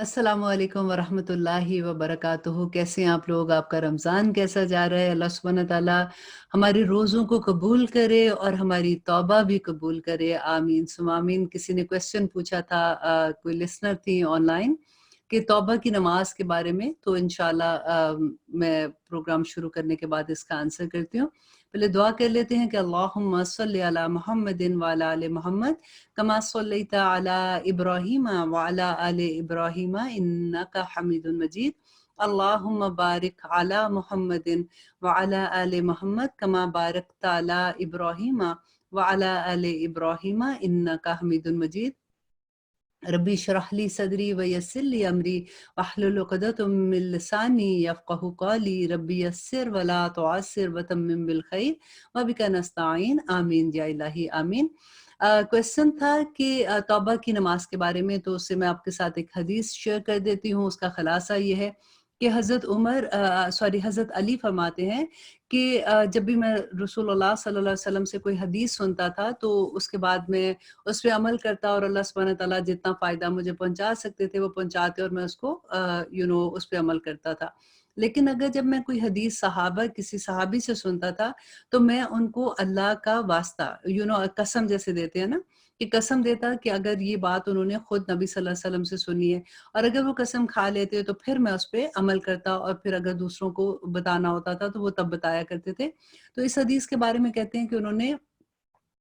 अस्सलामु अलैकुम वरहमतुल्लाहि वबरकातुहू। कैसे हैं आप लोग? आपका रमज़ान कैसा जा रहा है? अल्लाह सुब्हानहू तआला हमारे रोज़ों को कबूल करे और हमारी तौबा भी कबूल करे। आमीन सुम्मा आमीन। किसी ने क्वेश्चन पूछा था, कोई लिसनर थी ऑनलाइन, कि तौबा की नमाज के बारे में, तो इंशाल्लाह मैं प्रोग्राम शुरू करने के बाद इसका आंसर करती हूँ। पहले दुआ कर लेते हैं कि अल्लाहुम्मा सल्लि अला मुहम्मदिन व अला आलि मुहम्मद कमा सल्लैता अला इब्राहीम व अला आलि इब्राहीम इन्नका हमीदुन मजीद। अल्लाहुम्मा बारिक अला मुहम्मदिन व अला आलि मुहम्मद कमा बारकता अला इब्राहीम व अला आलि इब्राहीम इन्नका हमीदुन मजीद। रब्बी इश्रह ली सदरी व यस्सिर ली अमरी वहलुल उक़दतम मिन लिसानी यफ़क़हू क़ौली रब्बी यस्सिर व ला तुअस्सिर व तम्मिम बिल खैर व बिका नस्ताईन आमीन या इलाही आमीन। क्वेश्चन था कि तौबा की नमाज के बारे में, तो उससे मैं आपके साथ एक हदीस शेयर कर देती हूँ। उसका खुलासा ये है कि हज़रत अली फरमाते हैं कि जब भी मैं रसूलुल्लाह सल्लल्लाहु अलैहि वसल्लम से कोई हदीस सुनता था, तो उसके बाद मैं उस पे अमल करता और अल्लाह सुब्हानहू तआला जितना फ़ायदा मुझे पहुँचा सकते थे वो पहुँचाते, और मैं उसको उस पे अमल करता था। लेकिन अगर जब मैं कोई हदीस किसी सहाबी से सुनता था, तो मैं उनको अल्लाह का वास्ता कसम जैसे देते हैं ना, कि कसम देता कि अगर ये बात उन्होंने खुद नबी सल्लल्लाहु अलैहि वसल्लम से सुनी है, और अगर वो कसम खा लेते तो फिर मैं उस पे अमल करता, और फिर अगर दूसरों को बताना होता था तो वो तब बताया करते थे। तो इस हदीस के बारे में कहते हैं कि उन्होंने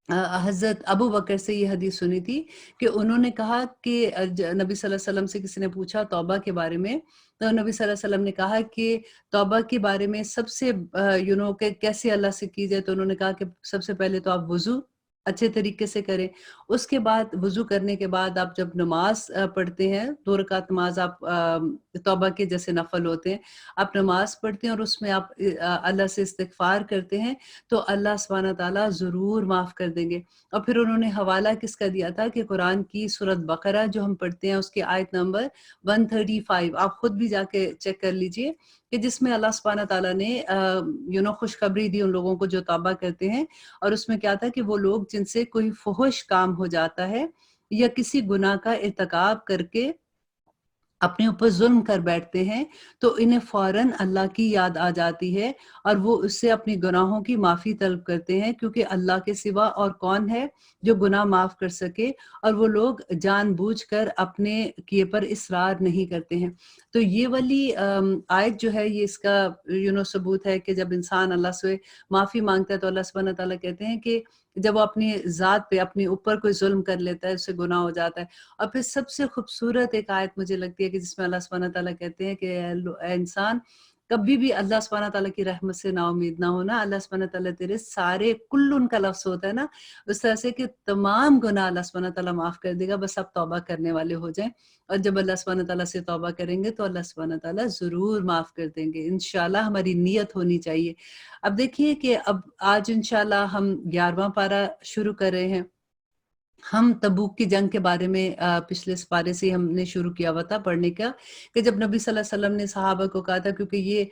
हज़रत अबू बकर से ये हदीस सुनी थी कि उन्होंने कहा कि नबी सल्लल्लाहु अलैहि वसल्लम से किसी ने पूछा तौबा के बारे में, तो नबी सल्लल्लाहु अलैहि वसल्लम ने कहा कि तौबा के बारे में सबसे कि कैसे अल्लाह से की जाए, तो उन्होंने कहा कि सबसे पहले तो आप वुज़ू अच्छे तरीके से करें। उसके बाद वुज़ू करने के बाद आप जब नमाज़ पढ़ते हैं, 2 रकात नमाज़ आप तौबा के जैसे नफ़ल होते हैं, आप नमाज़ पढ़ते हैं और उसमें आप अल्लाह से इस्तिग़फ़ार करते हैं, तो अल्लाह सुब्हानहू तआला ज़रूर माफ़ कर देंगे। और फिर उन्होंने हवाला किसका दिया था कि कुरान की सूरत बकरा जो हम पढ़ते हैं उसकी आयत नंबर 135, आप खुद भी जाके चेक कर लीजिए, कि जिसमें अल्लाह सुब्हानहू तआला ने खुशखबरी दी उन लोगों को जो तौबा करते हैं। और उसमें क्या था कि वो लोग जिनसे कोई फ़ुहुश काम हो जाता है या किसी गुनाह का इर्तिकाब करके अपने ऊपर ज़ुल्म कर बैठते हैं, तो इन्हें फ़ौरन अल्लाह की याद आ जाती है और वो उससे अपनी गुनाहों की माफ़ी तलब करते हैं, क्योंकि अल्लाह के सिवा और कौन है जो गुनाह माफ़ कर सके, और वो लोग जानबूझकर अपने किए पर इसरार नहीं करते हैं। तो ये वाली आयत जो है, ये इसका सबूत है कि जब इंसान अल्लाह से माफ़ी माँगता है, तो अल्लाह सुब्हानहू तआला कहते हैं कि जब वो अपनी ज़ात पे, अपने ऊपर कोई ज़ुल्म कर लेता है, उससे गुनाह हो जाता है। और फिर सबसे खूबसूरत एक आयत मुझे लगती है कि जिसमें अल्लाह सुब्हानहू तआला कहते हैं कि ऐ इंसान, कभी भी अल्लाह सुब्हानहू तआला की रहमत से नाउम्मीद ना होना। अल्लाह सुब्हानहू तआला तेरे सारे, कुल्लुन का लफ्ज़ होता है ना, उस तरह से कि तमाम गुनाह अल्लाह सुब्हानहू तआला माफ़ कर देगा, बस आप तौबा करने वाले हो जाएँ। और जब अल्लाह सुब्हानहू तआला से तौबा करेंगे तो अल्लाह सुब्हानहू तआला ज़रूर माफ़ कर देंगे। इंशाअल्लाह हमारी नियत होनी चाहिए। अब देखिए कि अब आज इंशाअल्लाह हम 11वां पारा शुरू कर रहे हैं। हम तबूक की जंग के बारे में पिछले पारे से हमने शुरू किया हुआ था पढ़ने का, कि जब नबी सल्लल्लाहु अलैहि वसल्लम ने सहाबा को कहा था, क्योंकि ये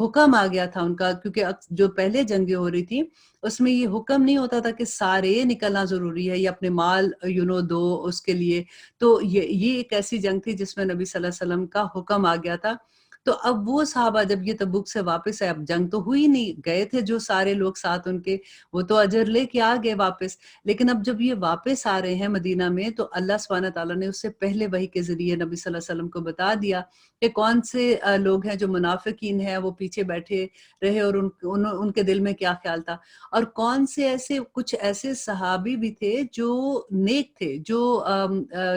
हुक्म आ गया था उनका, क्योंकि जो पहले जंगें हो रही थी उसमें ये हुक्म नहीं होता था कि सारे निकलना ज़रूरी है या अपने माल दो उसके लिए। तो ये एक ऐसी जंग थी जिसमें नबी सल्लल्लाहु अलैहि वसल्लम का हुक्म आ गया था। तो अब वो सहाबा जब ये तबूक से वापस आए, अब जंग तो हुई नहीं, गए थे जो सारे लोग साथ उनके, वो तो अजर लेके आ गए वापस। लेकिन अब जब ये वापस आ रहे हैं मदीना में, तो अल्लाह सुब्हानहू तआला ने उससे पहले वही के ज़रिए नबी सल्लल्लाहु अलैहि वसल्लम को बता दिया कि कौन से लोग हैं जो मुनाफिकीन हैं, वो पीछे बैठे रहे और उनके दिल में क्या ख्याल था, और कौन से कुछ ऐसे सहाबी भी थे जो नेक थे, जो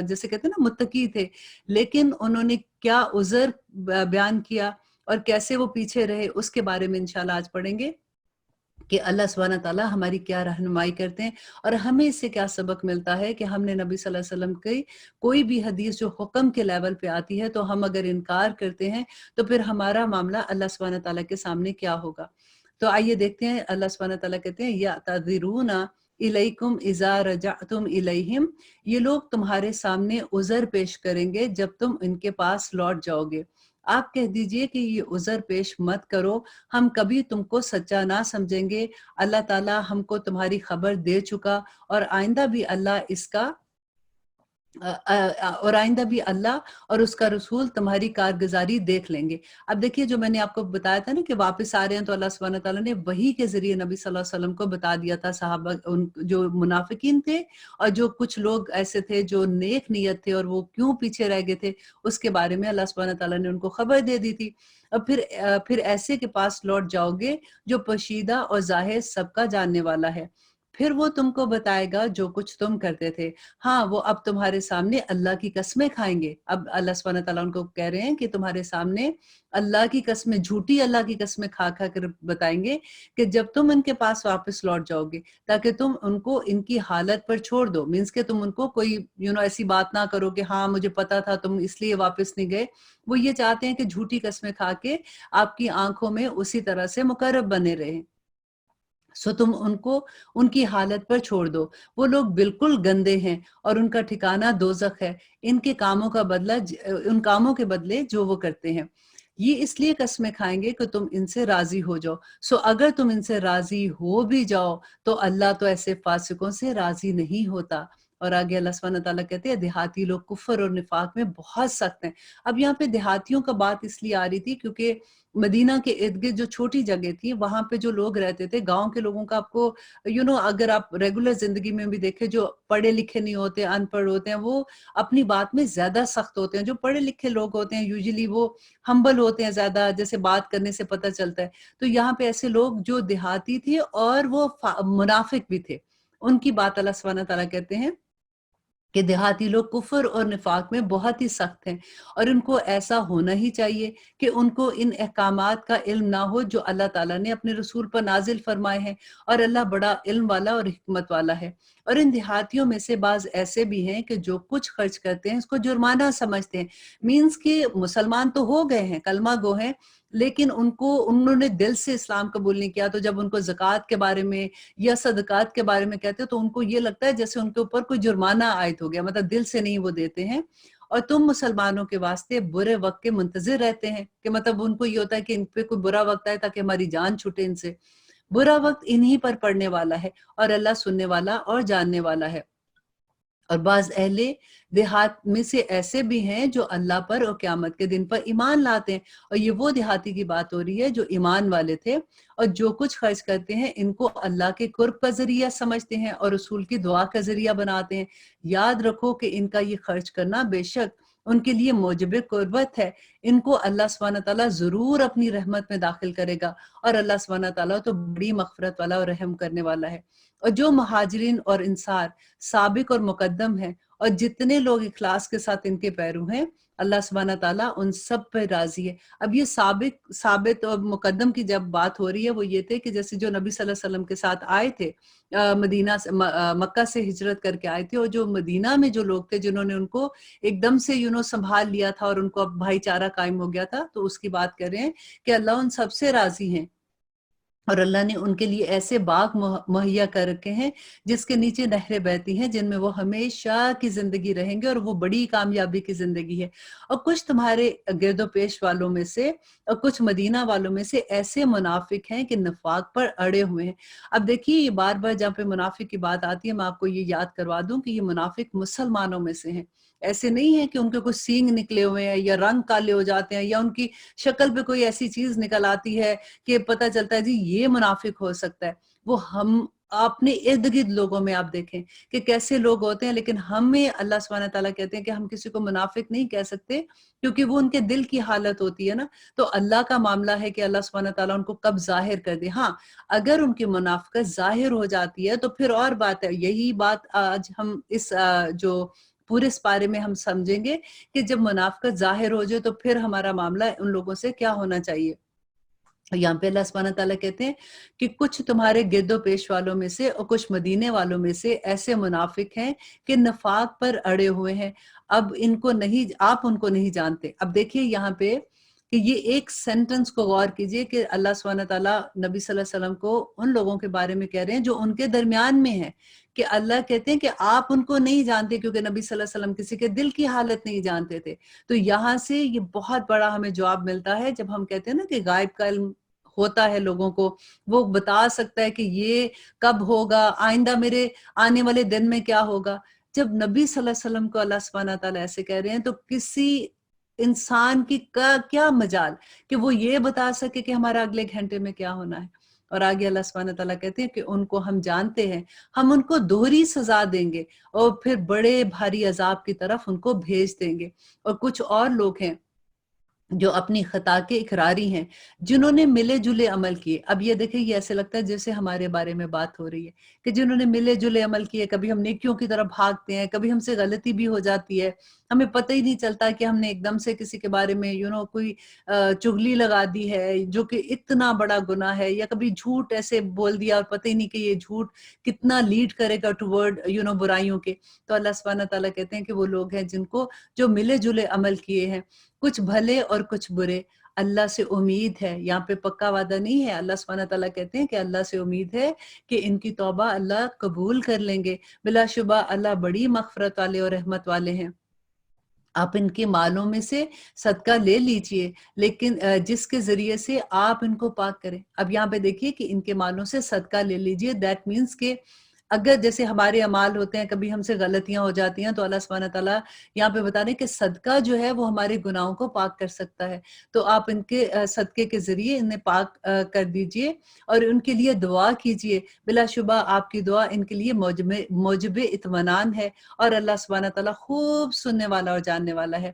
जैसे कहते हैं ना मुत्तकी थे, लेकिन उन्होंने क्या उज़र बयान किया और कैसे वो पीछे रहे, उसके बारे में इंशाअल्लाह आज पढ़ेंगे कि अल्लाह सुब्हानहू तआला हमारी क्या रहनुमाई करते हैं, और हमें इससे क्या सबक मिलता है कि हमने नबी सल्लल्लाहु अलैहि वसल्लम की कोई भी हदीस जो हुक्म के लेवल पे आती है, तो हम अगर इनकार करते हैं, तो फिर हमारा मामला अल्लाह सुब्हानहू तआला के सामने क्या होगा। तो आइए देखते हैं, अल्लाह सुब्हानहू तआला कहते हैं या तज़िरूना इलैकुम इज़ा रजअतुम इलैहिम, ये लोग तुम्हारे सामने उज़र पेश करेंगे जब तुम इनके पास लौट जाओगे। आप कह दीजिए कि ये उज़र पेश मत करो, हम कभी तुमको सच्चा ना समझेंगे। अल्लाह ताला हमको तुम्हारी खबर दे चुका और आइंदा भी अल्लाह इसका और आइंदा भी अल्लाह और उसका रसूल तुम्हारी कारगुजारी देख लेंगे। अब देखिए, जो मैंने आपको बताया था ना कि वापस आ रहे हैं, तो अल्लाह सुब्हानहू व तआला ने वही के ज़रिए नबी सल्लल्लाहु अलैहि वसल्लम को बता दिया था, सहाबा उन जो मुनाफिकीन थे और जो कुछ लोग ऐसे थे जो नेक नियत थे और वो क्यों पीछे रह गए थे, उसके बारे में अल्लाह सुब्हानहू व तआला ने उनको खबर दे दी थी। और फिर ऐसे के पास लौट जाओगे जो पोशीदा और ज़ाहिर सबका जानने वाला है। फिर वो तुमको बताएगा जो कुछ तुम करते थे। हाँ, वो अब तुम्हारे सामने अल्लाह की कस्में खाएँगे। अब अल्लाह सुब्हानहू व तआला उनको कह रहे हैं कि तुम्हारे सामने अल्लाह की कस्में, झूठी अल्लाह की कस्में खा-खा कर बताएँगे कि जब तुम इनके पास वापस लौट जाओगे, ताकि तुम उनको इनकी हालत पर छोड़ दो। मीन्स कि तुम उनको कोई ऐसी बात ना करो कि हाँ, मुझे पता था तुम इसलिए वापस नहीं गए। वो ये चाहते हैं कि झूठी कस्में खा के आपकी आँखों में उसी तरह से मुकर्रब बने रहें। तुम उनको उनकी हालत पर छोड़ दो। वो लोग बिल्कुल गंदे हैं और उनका ठिकाना दोज़ख है। इनके कामों का बदला उन कामों के बदले जो वो करते हैं। ये इसलिए कस्में खाएँगे कि तुम इनसे राज़ी हो जाओ। अगर तुम इनसे राज़ी हो भी जाओ, तो अल्लाह तो ऐसे फ़ासिकों से राज़ी नहीं होता। और आगे अल्लाह सुब्हानहू व तआला कहते हैं, देहाती लोग कुफ़्र और निफ़ाक़ में बहुत सख्त हैं। अब यहाँ पे देहातियों का बात इसलिए आ रही थी क्योंकि मदीना के इर्द-गिर्द जो छोटी जगह थी, वहाँ पे जो लोग रहते थे, गाँव के लोगों का आपको अगर आप रेगुलर ज़िंदगी में भी देखें, जो पढ़े-लिखे नहीं होते, अनपढ़ होते हैं, वो अपनी बात में ज़्यादा सख्त होते हैं। जो पढ़े-लिखे लोग होते हैं, यूजुअली वो हम्बल होते हैं ज़्यादा, जैसे बात करने से पता चलता है। तो यहाँ पे ऐसे लोग जो देहाती थे और वो मुनाफ़िक भी थे। उनकी बात अल्लाह सुब्हानहू व तआला कहते हैं कि देहाती लोग कुफ़्र और निफ़ाक़ में बहुत ही सख्त हैं और उनको ऐसा होना ही चाहिए कि उनको इन अहकामात का इल्म ना हो जो अल्लाह ताला ने अपने रसूल पर नाज़िल फ़रमाए हैं। और अल्लाह बड़ा इल्म वाला और हिकमत वाला है। और इन देहातियों में से बाज़ ऐसे भी हैं कि जो कुछ खर्च करते हैं, इसको जुर्माना समझते हैं। मीन्स कि मुसलमान तो हो गए हैं, कलमा गो हैं, लेकिन उन्होंने दिल से इस्लाम कबूल नहीं किया। तो जब उनको ज़कात के बारे में या सदक़ात के बारे में कहते हो, तो उनको ये लगता है जैसे उनके ऊपर कोई जुर्माना आयद हो गया, मतलब दिल से नहीं वो देते हैं। और तुम मुसलमानों के वास्ते बुरे वक़्त के मुंतज़िर रहते हैं, कि मतलब उनको ये होता है कि इन पे कोई बुरा वक़्त आए ताकि हमारी जान छूटे इनसे। बुरा वक़्त इन्हीं पर पड़ने वाला है और अल्लाह सुनने वाला और जानने वाला है। और बाज़ अहले देहात में से ऐसे भी हैं जो अल्लाह पर और क़यामत के दिन पर ईमान लाते हैं। और ये वो देहाती की बात हो रही है जो ईमान वाले थे और जो कुछ खर्च करते हैं, इनको अल्लाह के कुर्ब का ज़रिया समझते हैं और रसूल की दुआ का ज़रिया बनाते हैं। याद रखो कि इनका ये खर्च करना बेशक उनके लिए मौजिब कुर्बत है। इनको अल्लाह सुब्हानहू व तआला ज़रूर अपनी रहमत में दाखिल करेगा और अल्लाह सुब्हानहू व तआला तो बड़ी मग़फ़िरत वाला और रहम करने वाला है। और जो मुहाजिरीन और अंसार साबिक और मुक़द्दम हैं और जितने लोग इख़लास के साथ इनके पैरू हैं, अल्लाह सुब्हानहू व तआला उन सब पे राज़ी है। अब ये साबित और मुक़द्दम की जब बात हो रही है, वो ये थे कि जैसे जो नबी सल्लल्लाहु अलैहि वसल्लम के साथ आए थे, मक्का से हिजरत करके आए थे और जो मदीना में जो लोग थे जिन्होंने उनको एकदम से सँभाल लिया था और उनको अब भाईचारा कायम हो गया था, तो उसकी बात कर रहे हैं कि अल्लाह उन सबसे राज़ी हैं। और अल्लाह ने उनके लिए ऐसे बाग मुहैया कर रखे हैं जिसके नीचे नहरें बहती हैं, जिनमें वो हमेशा की ज़िंदगी रहेंगे और वो बड़ी कामयाबी की ज़िंदगी है। और कुछ तुम्हारे गिरदो-पेश वालों में से और कुछ मदीना वालों में से ऐसे मुनाफ़िक हैं कि निफ़ाक़ पर अड़े हुए हैं। अब देखिए, ये बार-बार जहाँ पे मुनाफ़िक की बात आती है, मैं आपको ये याद करवा दूँ कि ये मुनाफ़िक मुसलमानों में से हैं। ऐसे नहीं है कि उनके कुछ सींग निकले हुए हैं या रंग काले हो जाते हैं या उनकी शक्ल पे कोई ऐसी चीज़ निकल आती है कि पता चलता है जी ये मुनाफिक हो सकता है। वो हम अपने इर्द-गिर्द लोगों में आप देखें कि कैसे लोग होते हैं, लेकिन हमें अल्लाह सुब्हानहू व तआला कहते हैं कि हम किसी को मुनाफिक नहीं कह सकते, क्योंकि वो उनके दिल की हालत होती है ना। तो अल्लाह का मामला है कि अल्लाह सुब्हानहू व तआला उनको कब ज़ाहिर कर दे। हाँ, अगर उनकी मुनाफ़िकत ज़ाहिर हो जाती है तो फिर और बात है। यही बात आज हम जो पूरे इस पारे में हम समझेंगे कि जब मुनाफ़िकत ज़ाहिर हो जाए तो फिर हमारा मामला उन लोगों से क्या होना चाहिए। यहाँ पे अल्लाह सुब्हानहू व तआला कहते हैं कि कुछ तुम्हारे गिरदो-पेश वालों में से और कुछ मदीने वालों में से ऐसे मुनाफिक हैं कि निफ़ाक़ पर अड़े हुए हैं। अब आप उनको नहीं जानते। अब देखिए यहाँ पे कि ये एक सेंटेंस को गौर कीजिए कि अल्लाह सुब्हानहू व तआला नबी सल्लल्लाहु अलैहि वसल्लम को उन लोगों के बारे में कह रहे हैं जो उनके दरमियान में हैं, कि अल्लाह कहते हैं कि आप उनको नहीं जानते, क्योंकि नबी सल्लल्लाहु अलैहि वसल्लम किसी के दिल की हालत नहीं जानते थे। तो यहाँ से ये बहुत बड़ा हमें जवाब मिलता है जब हम कहते हैं ना कि गायब का इल्म होता है लोगों को, वो बता सकता है कि ये कब होगा, आइंदा मेरे आने वाले दिन में क्या होगा। جب نبی صلی اللہ علیہ وسلم کو اللہ سبحانہ تعالیٰ ایسے کہہ رہے ہیں تو کسی انسان کی کا کیا مجال کہ وہ یہ بتا سکے کہ ہمارا اگلے گھنٹے میں کیا ہونا ہے۔ اور آگے اللہ سبحانہ تعالیٰ کہتے ہیں کہ ان کو ہم جانتے ہیں، ہم ان کو دوہری سزا دیں گے اور پھر بڑے بھاری عذاب کی طرف ان کو بھیج دیں گے۔ اور کچھ اور لوگ ہیں جو اپنی خطا کے اقراری ہیں، جنہوں نے ملے جلے عمل کیے۔ اب یہ دیکھیں، یہ ایسے لگتا ہے جیسے ہمارے بارے میں بات ہو رہی ہے کہ جنہوں نے ملے جلے عمل کیے، کبھی ہم نیکیوں کی طرف بھاگتے ہیں، کبھی ہم سے غلطی بھی ہو جاتی ہے، ہمیں پتہ ہی نہیں چلتا کہ ہم نے ایک دم سے کسی کے بارے میں کوئی چغلی لگا دی ہے جو کہ اتنا بڑا گناہ ہے، یا کبھی جھوٹ ایسے بول دیا اور پتہ ہی نہیں کہ یہ جھوٹ کتنا لیڈ کرے گا ٹورڈ برائیوں کے۔ تو اللہ سبحانہ تعالیٰ کہتے ہیں کہ وہ لوگ ہیں جن کو جو ملے جلے عمل کیے ہیں، کچھ بھلے اور کچھ برے، اللہ سے امید ہے۔ یہاں پہ پکا وعدہ نہیں ہے، اللہ سبحانہ تعالیٰ کہتے ہیں کہ اللہ سے امید ہے کہ ان کی توبہ اللہ قبول کر لیں گے، بلا شبہ اللہ بڑی مغفرت والے اور رحمت والے ہیں۔ آپ ان کے مالوں میں سے صدقہ لے لیجئے، لیکن جس کے ذریعے سے آپ ان کو پاک کریں۔ اب یہاں پہ دیکھیے کہ ان کے مالوں سے صدقہ لے لیجئے، دیٹ مینس کہ اگر جیسے ہمارے اعمال ہوتے ہیں، کبھی ہم سے غلطیاں ہو جاتی ہیں، تو اللہ سبحانہ تعالیٰ یہاں پہ بتا رہے ہیں کہ صدقہ جو ہے وہ ہمارے گناہوں کو پاک کر سکتا ہے۔ تو آپ ان کے صدقے کے ذریعے انہیں پاک کر دیجئے اور ان کے لیے دعا کیجئے۔ بلا شبہ آپ کی دعا ان کے لیے موجب اطمینان ہے، اور اللہ سبحانہ تعالیٰ خوب سننے والا اور جاننے والا ہے۔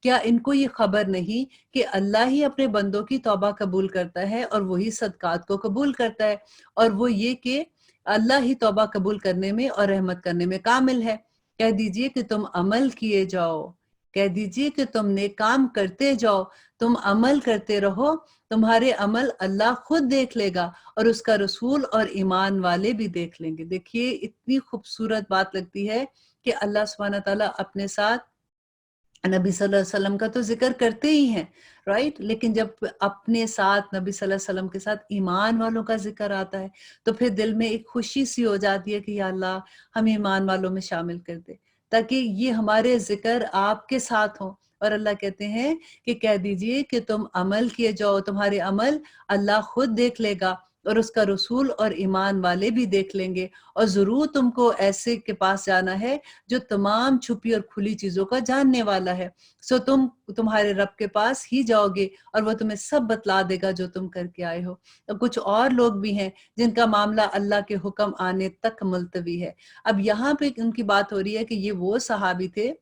کیا ان کو یہ خبر نہیں کہ اللہ ہی اپنے بندوں کی توبہ قبول کرتا ہے اور وہی صدقات کو قبول کرتا ہے، اور وہ یہ کہ اللہ ہی توبہ قبول کرنے میں اور رحمت کرنے میں کامل ہے۔ کہہ دیجئے کہ تم عمل کیے جاؤ، کہہ دیجئے کہ تم نیک کام کرتے جاؤ، تم عمل کرتے رہو، تمہارے عمل اللہ خود دیکھ لے گا اور اس کا رسول اور ایمان والے بھی دیکھ لیں گے۔ دیکھیے اتنی خوبصورت بات لگتی ہے کہ اللہ سبحانہ تعالیٰ اپنے ساتھ نبی صلی اللہ علیہ وسلم کا تو ذکر کرتے ہی ہیں، رائٹ؟ لیکن جب اپنے ساتھ نبی صلی اللہ علیہ وسلم کے ساتھ ایمان والوں کا ذکر آتا ہے تو پھر دل میں ایک خوشی سی ہو جاتی ہے کہ یا اللہ ہم ایمان والوں میں شامل کر دے، تاکہ یہ ہمارے ذکر آپ کے ساتھ ہوں۔ اور اللہ کہتے ہیں کہ کہہ دیجئے کہ تم عمل کیے جاؤ، تمہارے عمل اللہ خود دیکھ لے گا اور اس کا رسول اور ایمان والے بھی دیکھ لیں گے، اور ضرور تم کو ایسے کے پاس جانا ہے جو تمام چھپی اور کھلی چیزوں کا جاننے والا ہے۔ سو تمہارے رب کے پاس ہی جاؤ گے اور وہ تمہیں سب بتلا دے گا جو تم کر کے آئے ہو۔ اب کچھ اور لوگ بھی ہیں جن کا معاملہ اللہ کے حکم آنے تک ملتوی ہے۔ اب یہاں پہ ان کی بات ہو رہی ہے کہ یہ وہ صحابی تھے،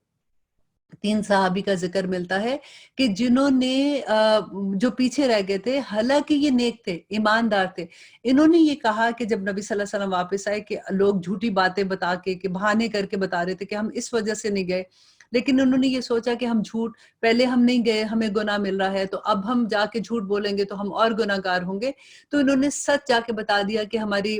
3 صحابی کا ذکر ملتا ہے کہ جنہوں نے جو پیچھے رہ گئے تھے، حالانکہ یہ نیک تھے، ایماندار تھے، انہوں نے یہ کہا کہ جب نبی صلی اللہ علیہ وسلم واپس آئے کہ لوگ جھوٹی باتیں بتا کے، کہ بہانے کر کے بتا رہے تھے کہ ہم اس وجہ سے نہیں گئے، لیکن انہوں نے یہ سوچا کہ ہم جھوٹ، پہلے ہم نہیں گئے، ہمیں گناہ مل رہا ہے، تو اب ہم جا کے جھوٹ بولیں گے تو ہم اور گناہ گار ہوں گے، تو انہوں نے سچ جا کے بتا دیا کہ ہماری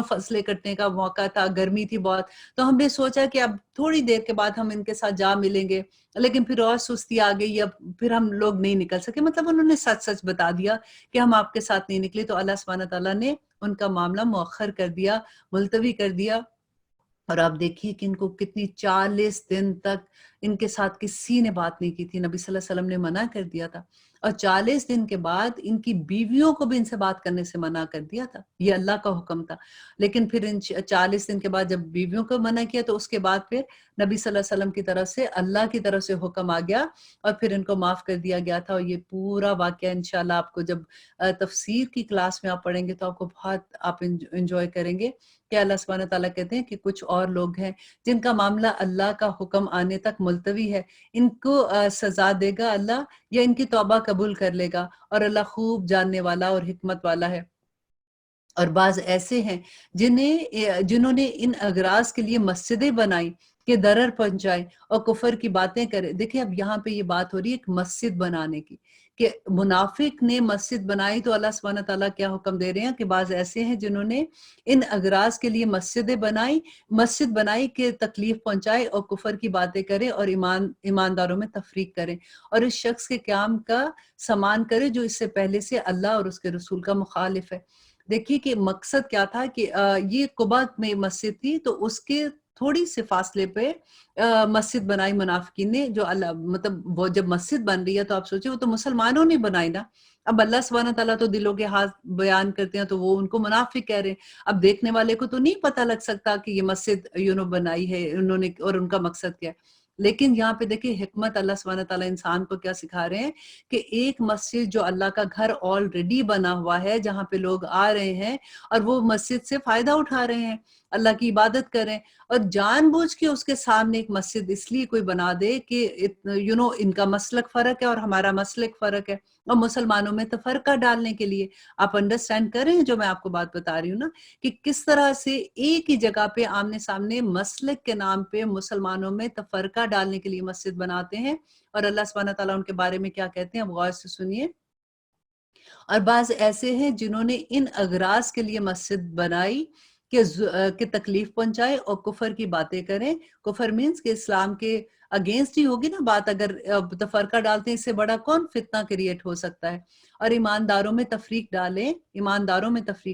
فصلیں کٹنے کا موقع تھا، گرمی تھی بہت، تو ہم نے سوچا کہ اب تھوڑی دیر کے بعد ہم ان کے ساتھ جا ملیں گے، لیکن پھر اور سستی آ گئی، اب پھر ہم لوگ نہیں نکل سکے۔ مطلب انہوں نے سچ سچ بتا دیا کہ ہم آپ کے ساتھ نہیں نکلے، تو اللہ سبحانہ تعالیٰ نے ان کا معاملہ مؤخر کر دیا، ملتوی کر دیا۔ اور آپ دیکھیے کہ ان کو کتنی 40 دن تک ان کے ساتھ کسی نے بات نہیں کی تھی، نبی صلی اللہ علیہ وسلم نے منع کر دیا تھا، اور 40 دن کے بعد ان کی بیویوں کو بھی ان سے بات کرنے سے منع کر دیا تھا، یہ اللہ کا حکم تھا۔ لیکن پھر ان 40 دن کے بعد جب بیویوں کو منع کیا تو اس کے بعد پھر نبی صلی اللہ علیہ وسلم کی طرف سے، اللہ کی طرف سے حکم آ گیا اور پھر ان کو معاف کر دیا گیا تھا۔ اور یہ پورا واقعہ انشاءاللہ آپ کو جب تفسیر کی کلاس میں آپ پڑھیں گے تو آپ کو بہت آپ انجوائے کریں گے کہ اللہ سبحانہ تعالیٰ کہتے ہیں کہ کچھ اور لوگ ہیں جن کا معاملہ اللہ کا حکم آنے تک ملتوی ہے، ان کو سزا دے گا اللہ یا ان کی توبہ قبول کر لے گا، اور اللہ خوب جاننے والا اور حکمت والا ہے۔ اور بعض ایسے ہیں جنہوں نے ان اغراض کے لیے مسجدیں بنائی کہ درر پہنچائے اور کفر کی باتیں کرے۔ دیکھیں اب یہاں پہ یہ بات ہو رہی ہے ایک مسجد بنانے کی، کہ منافق نے مسجد بنائی، تو اللہ سبحانہ تعالیٰ کیا حکم دے رہے ہیں کہ بعض ایسے ہیں جنہوں نے ان اغراض کے لیے مسجد بنائی کہ تکلیف پہنچائے اور کفر کی باتیں کرے اور ایمانداروں میں تفریق کرے، اور اس شخص کے قیام کا سامان کرے جو اس سے پہلے سے اللہ اور اس کے رسول کا مخالف ہے۔ دیکھیے کہ مقصد کیا تھا کہ یہ قباء میں مسجد تھی، تو اس کے थोड़ी से फासले पे मस्जिद बनाई मुनाफिकीन ने, जो अल्लाह मतलब वो जब मस्जिद बन रही है तो आप सोचिए वो तो मुसलमानों ने बनाई ना। अब अल्लाह सुब्हानहू तआला तो दिलों के हाथ बयान करते हैं, तो वो उनको मुनाफिक कह रहे हैं। अब देखने वाले को तो नहीं पता लग सकता कि ये मस्जिद बनाई है उन्होंने और उनका मकसद क्या है। लेकिन यहाँ पे देखिए हिकमत, अल्लाह सुब्हानहू तआला इंसान को क्या सिखा रहे हैं कि एक मस्जिद जो अल्लाह का घर ऑलरेडी बना हुआ है, जहाँ पे लोग आ रहे हैं और वो मस्जिद से फायदा उठा रहे हैं, अल्लाह की इबादत कर रहे हैं, और जानबूझ के उसके सामने एक मस्जिद इसलिए कोई बना दे कि इनका मसलक फर्क है और हमारा मसलक फर्क है, और मुसलमानों में तफरका डालने के लिए। आप अंडरस्टैंड कर रहे हैं जो मैं आपको बात बता रही हूँ ना, कि किस तरह से एक ही जगह पे आमने सामने मसलक के नाम पे मुसलमानों में तफरका डालने के लिए मस्जिद बनाते हैं। और अल्लाह सुब्हानहू तआला उनके बारे में क्या कहते हैं, आप गौर से सुनिए। और बाज़ ऐसे हैं जिन्होंने इन अगराज के लिए मस्जिद बनाई कि तकलीफ पहुंचाए और कुफर की बातें करें। कुफर मीन्स कि इस्लाम के अगेंस्ट ही होगी ना बात, अगर तफरका डालते हैं, इससे बड़ा कौन फितना क्रिएट हो सकता है। और ईमानदारों में तफरीक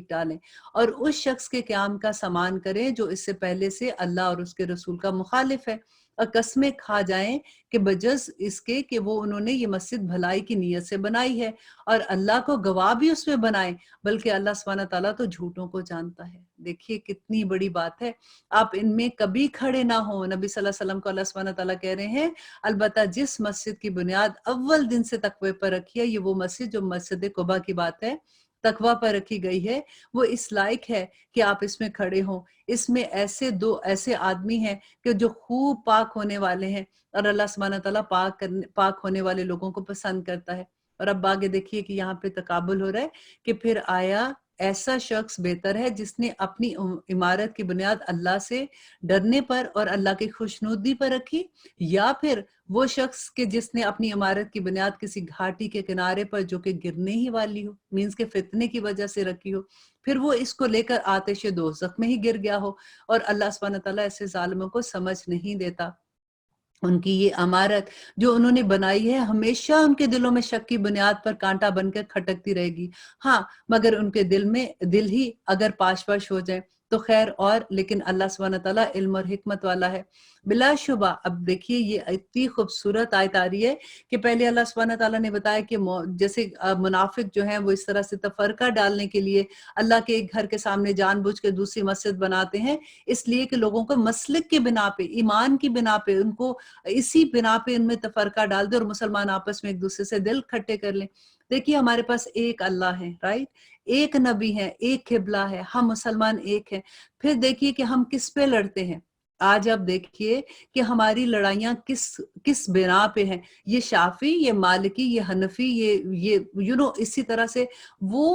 डालें और उस शख्स के क़याम का सामान करें जो इससे पहले से अल्लाह और उसके रसूल का मुखालिफ है, और कस्में खा जाएं कि बजस इसके कि वो उन्होंने ये मस्जिद भलाई की नीयत से बनाई है, और अल्लाह को गवाह भी उसमें बनाए, बल्कि अल्लाह सुब्हानहू तआला तो झूठों को जानता है। देखिए कितनी बड़ी बात है। आप इनमें कभी खड़े ना हो। नबी सल्लल्लाहु अलैहि वसल्लम को अल्लाह सुब्हानहू तआला कह रहे हैं, अलबत्ता जिस मस्जिद की बुनियाद अव्वल दिन से तकवे पर रखी है, ये वो मस्जिद जो मस्जिद कुबा की बात है, तकवा पर रखी गई है, वो इस लायक है कि आप इसमें खड़े हों। इसमें ऐसे आदमी हैं कि जो खूब पाक होने वाले हैं, और अल्लाह सुब्हानहू तआला पाक होने वाले लोगों को पसंद करता है। और अब आगे देखिए कि यहाँ पे तकाबुल हो रहा है कि फिर आया ऐसा शख्स बेहतर है जिसने अपनी इमारत की बुनियाद अल्लाह से डरने पर और अल्लाह की खुशनुदी पर रखी, या फिर वो शख्स के जिसने अपनी इमारत की बुनियाद किसी घाटी के किनारे पर जो कि गिरने ही वाली हो, मीन्स के फितने की वजह से रखी हो, फिर वो इसको लेकर आतिश दोज़ख में ही गिर गया हो। और अल्लाह सुब्हानहू तआला ऐसे जालिमों को समझ नहीं देता। उनकी ये अमारत जो उन्होंने बनाई है हमेशा उनके दिलों में शक की बुनियाद पर कांटा बनकर खटकती रहेगी। हाँ, मगर उनके दिल ही अगर पाश-पाश हो जाए तो खैर, और लेकिन अल्लाह सुब्हानहू तआला इल्म और हिकमत वाला है। बिलाशुबा अब देखिए ये इतनी खूबसूरत आयत आ रही है कि पहले अल्लाह सुब्हानहू तआला ने बताया कि जैसे मुनाफिक जो हैं वो इस तरह से तफरका डालने के लिए अल्लाह के एक घर के सामने जानबूझ के दूसरी मस्जिद बनाते हैं, इसलिए कि लोगों को मसलक की बिना पे, ईमान की बिना पे, उनको इसी बिना पे इनमें तफरका डाल दे और मुसलमान आपस में एक दूसरे से दिल खट्टे कर लें। देखिए हमारे पास एक अल्लाह है, राइट? एक नबी है, एक किबला है, हम मुसलमान एक हैं। फिर देखिए कि हम किस पे लड़ते हैं। आज आप देखिए कि हमारी लड़ाइयाँ किस किस बिना पे हैं। ये शाफी, ये मालिकी, ये हनफी, ये इसी तरह से वो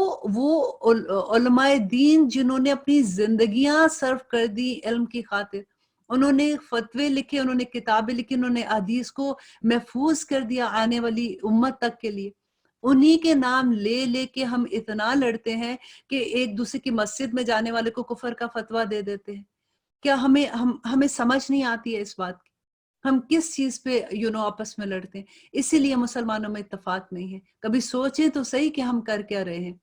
उलमाए दीन जिन्होंने अपनी जिंदगियां सर्व कर दी इल्म की खातिर, उन्होंने फतवे लिखे, उन्होंने किताबें लिखी, उन्होंने हदीस को महफूज कर दिया आने वाली उम्मत तक के लिए। उन्हीं के नाम ले लेके हम इतना लड़ते हैं कि एक दूसरे की मस्जिद में जाने वाले को कुफर का फतवा दे देते हैं। क्या हमें समझ नहीं आती है इस बात की? हम किस चीज पे आपस में लड़ते हैं? इसीलिए मुसलमानों में इत्तेफाक नहीं है। कभी सोचे तो सही कि हम कर क्या रहे हैं,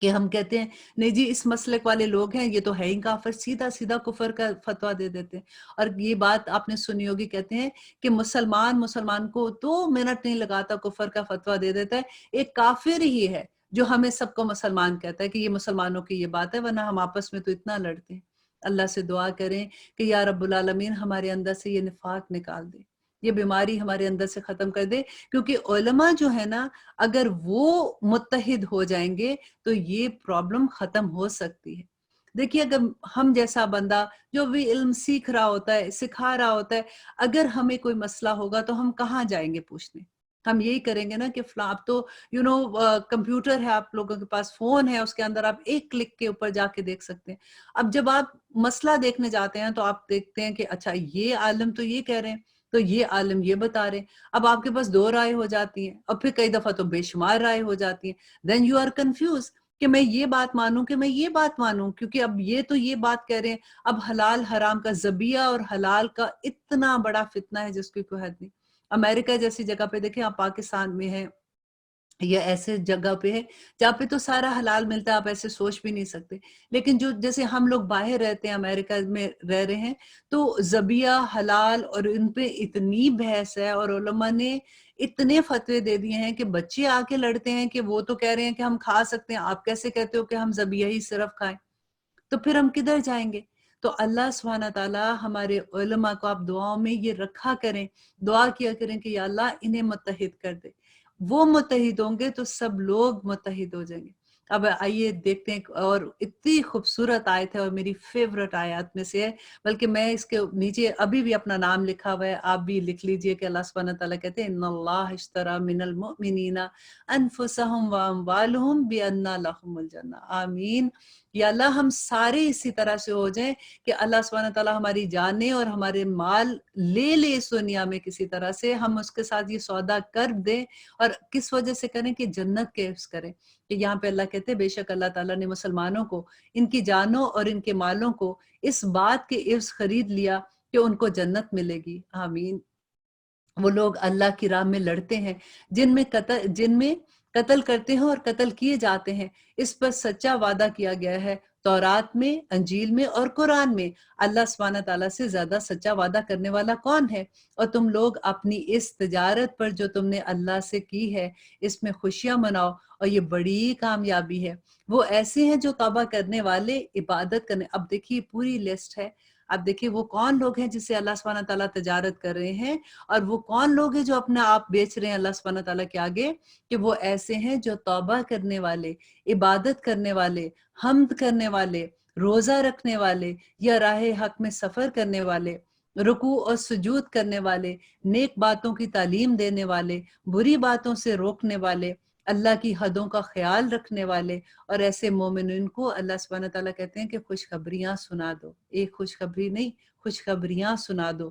कि हम कहते हैं नहीं जी इस मसलक वाले लोग हैं, ये तो है ही काफिर, सीधा सीधा कुफर का फतवा दे देते हैं। और ये बात आपने सुनी होगी, कहते हैं कि मुसलमान को 2 मिनट नहीं लगाता कुफर का फतवा दे देता है। एक काफिर ही है जो हमें सबको मुसलमान कहता है कि ये मुसलमानों की ये बात है, वरना हम आपस में तो इतना लड़ते हैं। अल्लाह से दुआ करें कि या रब्बुल आलमीन हमारे अंदर से ये निफाक निकाल दे, ये बीमारी हमारे अंदर से खत्म कर दे। क्योंकि उलमा जो है ना, अगर वो मुत्तहिद हो जाएंगे तो ये प्रॉब्लम खत्म हो सकती है। देखिए अगर हम जैसा बंदा जो भी इल्म सीख रहा होता है, सिखा रहा होता है, अगर हमें कोई मसला होगा तो हम कहाँ जाएंगे पूछने? हम यही करेंगे ना कि अब तो कंप्यूटर है, आप लोगों के पास फोन है, उसके अंदर आप एक क्लिक के ऊपर जाके देख सकते हैं। अब जब आप मसला देखने जाते हैं तो आप देखते हैं कि अच्छा ये आलिम तो ये कह रहे हैं, तो ये आलिम ये बता रहे हैं। अब आपके पास 2 राय हो जाती हैं, और फिर कई दफा तो बेशुमार राय हो जाती हैं। देन यू आर कंफ्यूज कि मैं ये बात मानूं कि मैं ये बात मानूं, क्योंकि अब ये तो ये बात कह रहे हैं। अब हलाल हराम का ज़बिया और हलाल का इतना बड़ा फितना है जिसकी कोई हद नहीं। अमेरिका जैसी जगह पे देखें, आप पाकिस्तान में हैं, یا ایسے جگہ پہ ہے جہاں پہ تو سارا حلال ملتا ہے، آپ ایسے سوچ بھی نہیں سکتے۔ لیکن جو جیسے ہم لوگ باہر رہتے ہیں، امریکہ میں رہ رہے ہیں، تو ذبیحہ حلال اور ان پہ اتنی بحث ہے، اور علماء نے اتنے فتوے دے دیے ہیں کہ بچے آ کے لڑتے ہیں کہ وہ تو کہہ رہے ہیں کہ ہم کھا سکتے ہیں، آپ کیسے کہتے ہو کہ ہم ذبیحہ ہی صرف کھائیں؟ تو پھر ہم کدھر جائیں گے؟ تو اللہ سبحانہ تعالیٰ ہمارے علماء کو آپ دعاؤں میں یہ رکھا کریں، دعا کیا کریں کہ یا اللہ انہیں متحد کر دے۔ وہ متحد ہوں گے تو سب لوگ متحد ہو جائیں گے۔ اب آئیے دیکھتے ہیں، اور اتنی خوبصورت آیت ہے اور میری فیورٹ آیات میں سے ہے، بلکہ میں اس کے نیچے ابھی بھی اپنا نام لکھا ہوا ہے، آپ بھی لکھ لیجئے کہ اللہ سبحانہ تعالیٰ کہتے ہیں ان اللہ اشترى من المؤمنین انفسهم واموالهم بان لهم الجنہ۔ آمین۔ یا اللہ ہم سارے اسی طرح سے ہو جائیں کہ اللہ سبحانہ تعالیٰ ہماری جانیں اور ہمارے مال لے لے اس دنیا میں، کسی طرح سے ہم اس کے ساتھ یہ سودا کر دیں، اور کس وجہ سے کریں کہ جنت کے عفظ کریں۔ کہ یہاں پہ اللہ کہتے ہیں بے شک اللہ تعالیٰ نے مسلمانوں کو ان کی جانوں اور ان کے مالوں کو اس بات کے عفظ خرید لیا کہ ان کو جنت ملے گی۔ آمین۔ وہ لوگ اللہ کی راہ میں لڑتے ہیں، جن میں قتل کرتے ہیں اور قتل کیے جاتے ہیں، اس پر سچا وعدہ کیا گیا ہے تورات میں، انجیل میں اور قرآن میں۔ اللہ سبحانہ تعالیٰ سے زیادہ سچا وعدہ کرنے والا کون ہے؟ اور تم لوگ اپنی اس تجارت پر جو تم نے اللہ سے کی ہے، اس میں خوشیاں مناؤ، اور یہ بڑی کامیابی ہے۔ وہ ایسے ہیں جو توبہ کرنے والے، عبادت کرنے۔ اب دیکھیے پوری لسٹ ہے۔ اب دیکھیے وہ کون لوگ ہیں جس سے اللہ سبحانہ تعالیٰ تجارت کر رہے ہیں، اور وہ کون لوگ ہیں جو اپنا آپ بیچ رہے ہیں اللہ سبحانہ تعالیٰ کے آگے، کہ وہ ایسے ہیں جو توبہ کرنے والے، عبادت کرنے والے، حمد کرنے والے، روزہ رکھنے والے، یا راہ حق میں سفر کرنے والے، رکوع اور سجود کرنے والے، نیک باتوں کی تعلیم دینے والے، بری باتوں سے روکنے والے، اللہ کی حدوں کا خیال رکھنے والے، اور ایسے مومنین کو اللہ سبحانہ تعالیٰ کہتے ہیں کہ خوشخبریاں سنا دو۔ ایک خوشخبری نہیں، خوشخبریاں سنا دو۔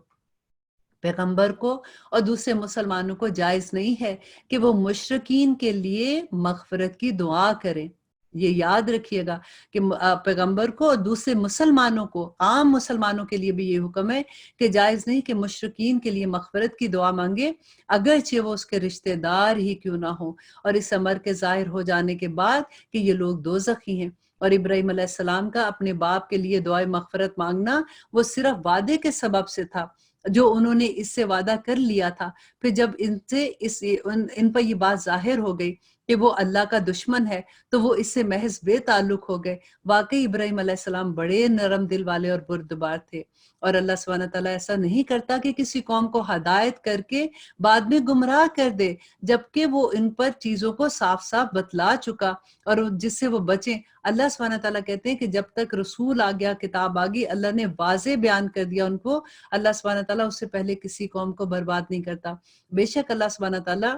پیغمبر کو اور دوسرے مسلمانوں کو جائز نہیں ہے کہ وہ مشرکین کے لیے مغفرت کی دعا کریں۔ یہ یاد رکھیے گا کہ پیغمبر کو اور دوسرے مسلمانوں کو، عام مسلمانوں کے لیے بھی یہ حکم ہے کہ جائز نہیں کہ مشرکین کے لیے مغفرت کی دعا مانگے، اگرچہ وہ اس کے رشتہ دار ہی کیوں نہ ہو، اور اس امر کے ظاہر ہو جانے کے بعد کہ یہ لوگ دوزخی ہیں۔ اور ابراہیم علیہ السلام کا اپنے باپ کے لیے دعائے مغفرت مانگنا وہ صرف وعدے کے سبب سے تھا، جو انہوں نے اس سے وعدہ کر لیا تھا۔ پھر جب ان پر یہ بات ظاہر ہو گئی کہ وہ اللہ کا دشمن ہے، تو وہ اس سے محض بے تعلق ہو گئے۔ واقعی ابراہیم علیہ السلام بڑے نرم دل والے اور بردبار تھے، اور اللہ سبحانہ تعالیٰ ایسا نہیں کرتا کہ کسی قوم کو ہدایت کر کے بعد میں گمراہ کر دے، جبکہ وہ ان پر چیزوں کو صاف صاف بتلا چکا، اور جس سے وہ بچیں۔ اللہ سبحانہ تعالیٰ کہتے ہیں کہ جب تک رسول آ گیا، کتاب آ گئی، اللہ نے واضح بیان کر دیا ان کو، اللہ سبحانہ تعالیٰ اس سے پہلے کسی قوم کو برباد نہیں کرتا۔ بے شک اللہ سبحانہ تعالیٰ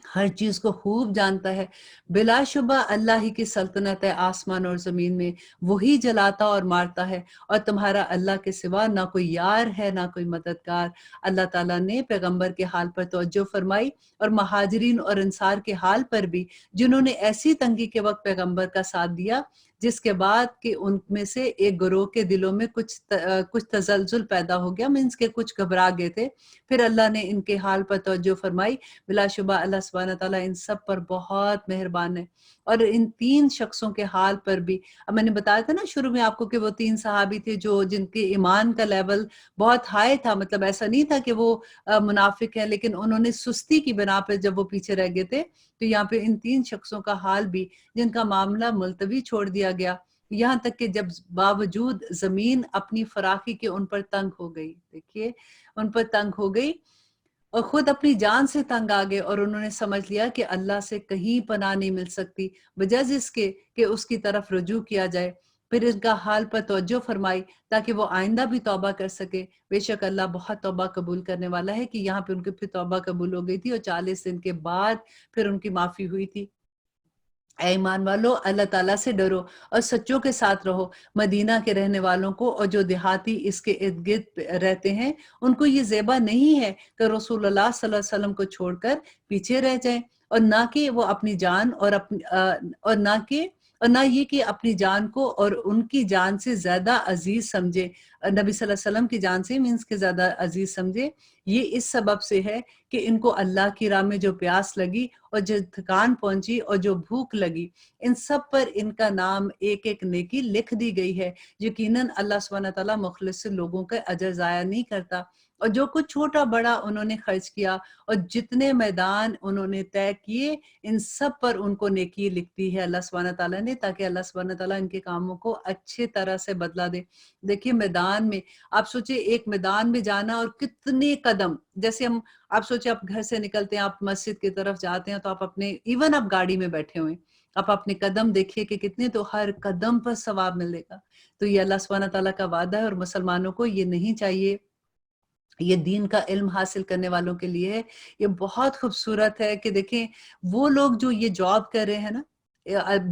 ہر چیز کو خوب جانتا ہے۔ بلا شبہ اللہ ہی کی سلطنت ہے آسمان اور زمین میں، وہی جلاتا اور مارتا ہے، اور تمہارا اللہ کے سوا نہ کوئی یار ہے نہ کوئی مددگار۔ اللہ تعالیٰ نے پیغمبر کے حال پر توجہ فرمائی، اور مہاجرین اور انصار کے حال پر بھی، جنہوں نے ایسی تنگی کے وقت پیغمبر کا ساتھ دیا جس کے بعد کہ ان میں سے ایک گروہ کے دلوں میں کچھ تزلزل پیدا ہو گیا، مینس کے کچھ گھبرا گئے تھے، پھر اللہ نے ان کے حال پر توجہ فرمائی۔ بلا شبہ اللہ سبحانہ تعالیٰ ان سب پر بہت مہربان ہے۔ اور ان تین شخصوں کے حال پر بھی، اب میں نے بتایا تھا نا شروع میں آپ کو کہ وہ تین صحابی تھے جن کے ایمان کا لیول بہت ہائی تھا، مطلب ایسا نہیں تھا کہ وہ منافق ہے، لیکن انہوں نے سستی کی بنا پہ جب وہ پیچھے رہ گئے تھے، تو یہاں پہ ان تین شخصوں کا حال بھی، جن کا معاملہ ملتوی چھوڑ دیا گیا، یہاں تک کہ جب باوجود زمین اپنی فراخی کے ان پر تنگ ہو گئی، دیکھیے ان پر تنگ ہو گئی، اور خود اپنی جان سے تنگ آ گئے، اور انہوں نے سمجھ لیا کہ اللہ سے کہیں پناہ نہیں مل سکتی بجز اس کے کہ اس کی طرف رجوع کیا جائے۔ پھر ان کا حال پر توجہ فرمائی تاکہ وہ آئندہ بھی توبہ کر سکے۔ بے شک اللہ بہت توبہ قبول کرنے والا ہے، کہ یہاں پہ ان کی پھر توبہ قبول ہو گئی تھی، اور 40 دن کے بعد پھر ان کی معافی ہوئی تھی۔ اے ایمان والو، اللہ تعالیٰ سے ڈرو اور سچوں کے ساتھ رہو۔ مدینہ کے رہنے والوں کو اور جو دیہاتی اس کے ارد گرد رہتے ہیں، ان کو یہ زیبا نہیں ہے کہ رسول اللہ صلی اللہ علیہ وسلم کو چھوڑ کر پیچھے رہ جائیں، اور نہ کہ وہ اپنی جان اور نہ کہ اور نہ یہ کہ اپنی جان کو اور ان کی جان سے زیادہ عزیز سمجھے، نبی صلی اللہ علیہ وسلم کی جان سے مینس کے زیادہ عزیز سمجھے۔ یہ اس سبب سے ہے کہ ان کو اللہ کی راہ میں جو پیاس لگی اور جو تھکان پہنچی اور جو بھوک لگی، ان سب پر ان کا نام ایک ایک نیکی لکھ دی گئی ہے۔ یقیناً اللہ سبحانہ تعالیٰ مخلص لوگوں کا اجر ضائع نہیں کرتا، اور جو کچھ چھوٹا بڑا انہوں نے خرچ کیا اور جتنے میدان انہوں نے طے کیے، ان سب پر ان کو نیکی لکھتی ہے اللہ سبحانہ تعالیٰ نے، تاکہ اللہ سبحانہ تعالیٰ ان کے کاموں کو اچھے طرح سے بدلا دے۔ دیکھیے میدان میں آپ سوچیں، ایک میدان میں جانا اور کتنے قدم، جیسے آپ سوچیں آپ گھر سے نکلتے ہیں، آپ مسجد کی طرف جاتے ہیں تو آپ اپنے ایون آپ گاڑی میں بیٹھے ہوئے آپ اپنے قدم دیکھیے کہ کتنے، تو ہر قدم پر ثواب ملے گا۔ تو یہ اللہ سبحانہ تعالیٰ کا وعدہ ہے، اور مسلمانوں کو یہ نہیں چاہیے، یہ دین کا علم حاصل کرنے والوں کے لیے ہے۔ یہ بہت خوبصورت ہے کہ دیکھیں وہ لوگ جو یہ جاب کر رہے ہیں نا،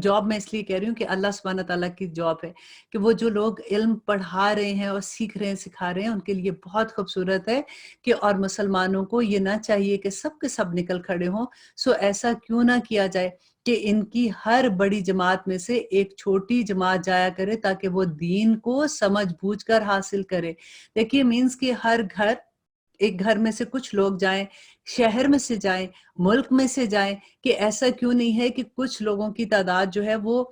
جاب میں اس لیے کہہ رہی ہوں کہ اللہ سبحانہ تعالیٰ کی جاب ہے، کہ وہ جو لوگ علم پڑھا رہے ہیں اور سیکھ رہے ہیں سکھا رہے ہیں، ان کے لیے بہت خوبصورت ہے کہ اور مسلمانوں کو یہ نہ چاہیے کہ سب کے سب نکل کھڑے ہوں۔ سو ایسا کیوں نہ کیا جائے کہ ان کی ہر بڑی جماعت میں سے ایک چھوٹی جماعت جایا کرے، تاکہ وہ دین کو سمجھ بوجھ کر حاصل کرے۔ دیکھیے مینس کہ ہر گھر، ایک گھر میں سے کچھ لوگ جائیں، شہر میں سے جائیں، ملک میں سے جائیں، کہ ایسا کیوں نہیں ہے کہ کچھ لوگوں کی تعداد جو ہے وہ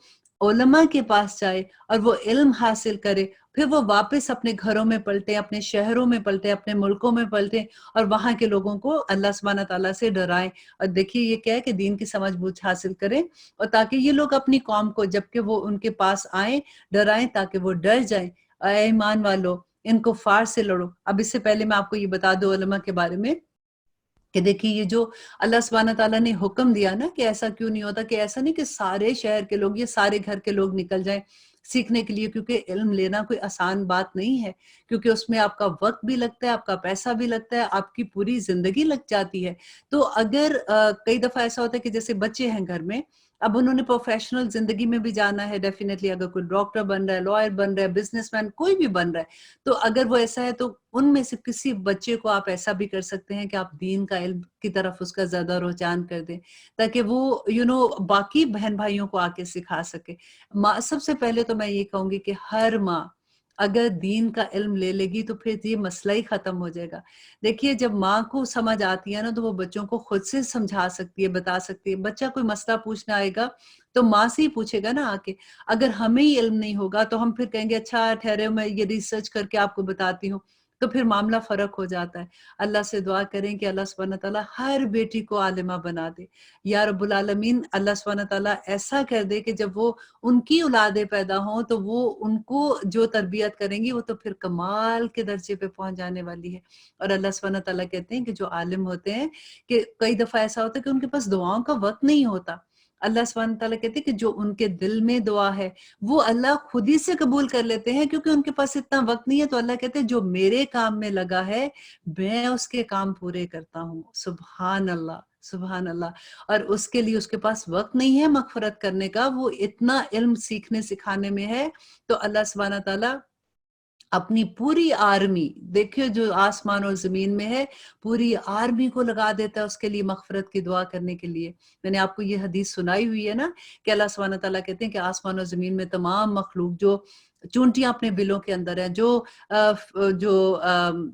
علماء کے پاس جائے اور وہ علم حاصل کرے، پھر وہ واپس اپنے گھروں میں پلٹیں، اپنے شہروں میں پلٹیں، اپنے ملکوں میں پلٹیں، اور وہاں کے لوگوں کو اللہ سبحانہ تعالیٰ سے ڈرائیں۔ اور دیکھیے یہ کیا ہے کہ دین کی سمجھ بوجھ حاصل کریں، اور تاکہ یہ لوگ اپنی قوم کو جبکہ وہ ان کے پاس آئیں ڈرائیں، تاکہ وہ ڈر جائیں۔ اے ایمان والو، ان کفار سے لڑو۔ اب اس سے پہلے میں آپ کو یہ بتا دوں علماء کے بارے میں کہ دیکھیے یہ جو اللہ سبحانہ تعالیٰ نے حکم دیا نا کہ ایسا کیوں نہیں ہوتا، کہ ایسا نہیں کہ سارے شہر کے لوگ یا سارے گھر کے لوگ نکل جائیں سیکھنے کے لیے، کیونکہ علم لینا کوئی آسان بات نہیں ہے، کیونکہ اس میں آپ کا وقت بھی لگتا ہے، آپ کا پیسہ بھی لگتا ہے، آپ کی پوری زندگی لگ جاتی ہے۔ تو اگر کئی دفعہ ایسا ہوتا ہے کہ جیسے بچے ہیں گھر میں، اب انہوں نے پروفیشنل زندگی میں بھی جانا ہے، ڈیفینیٹلی اگر کوئی ڈاکٹر بن رہا ہے، لائر بن رہا ہے، بزنس مین کوئی بھی بن رہا ہے، تو اگر وہ ایسا ہے تو ان میں سے کسی بچے کو آپ ایسا بھی کر سکتے ہیں کہ آپ دین کا علم کی طرف اس کا زیادہ رجحان کر دیں، تاکہ وہ باقی بہن بھائیوں کو آ کے سکھا سکے۔ ماں، سب سے پہلے تو میں یہ کہوں گی کہ ہر ماں اگر دین کا علم لے لے گی تو پھر یہ مسئلہ ہی ختم ہو جائے گا۔ دیکھیے جب ماں کو سمجھ آتی ہے نا، تو وہ بچوں کو خود سے سمجھا سکتی ہے، بتا سکتی ہے۔ بچہ کوئی مسئلہ پوچھنا آئے گا تو ماں سے ہی پوچھے گا نا آ کے۔ اگر ہمیں ہی علم نہیں ہوگا تو ہم پھر کہیں گے اچھا ٹھہرے میں یہ ریسرچ کر کے آپ کو بتاتی ہوں، تو پھر معاملہ فرق ہو جاتا ہے۔ اللہ سے دعا کریں کہ اللہ سبحانہ تعالیٰ ہر بیٹی کو عالمہ بنا دے۔ یا رب العالمین، اللہ سبحانہ تعالیٰ ایسا کر دے کہ جب وہ ان کی اولادیں پیدا ہوں تو وہ ان کو جو تربیت کریں گی وہ تو پھر کمال کے درجے پہ پہنچ جانے والی ہے۔ اور اللہ سبحانہ تعالیٰ کہتے ہیں کہ جو عالم ہوتے ہیں، کہ کئی دفعہ ایسا ہوتا ہے کہ ان کے پاس دعاؤں کا وقت نہیں ہوتا، اللہ سبحانہ تعالیٰ کہتے ہیں کہ جو ان کے دل میں دعا ہے وہ اللہ خود ہی سے قبول کر لیتے ہیں، کیونکہ ان کے پاس اتنا وقت نہیں ہے۔ تو اللہ کہتے ہیں جو میرے کام میں لگا ہے میں اس کے کام پورے کرتا ہوں۔ سبحان اللہ، سبحان اللہ۔ اور اس کے لیے اس کے پاس وقت نہیں ہے مغفرت کرنے کا، وہ اتنا علم سیکھنے سکھانے میں ہے۔ تو اللہ سبحانہ تعالیٰ اپنی پوری آرمی، دیکھیے جو آسمان اور زمین میں ہے، پوری آرمی کو لگا دیتا ہے اس کے لیے مغفرت کی دعا کرنے کے لیے۔ میں نے آپ کو یہ حدیث سنائی ہوئی ہے نا کہ اللہ سبحانہ تعالیٰ کہتے ہیں کہ آسمان اور زمین میں تمام مخلوق جو چونٹیاں اپنے بلوں کے اندر ہیں، جو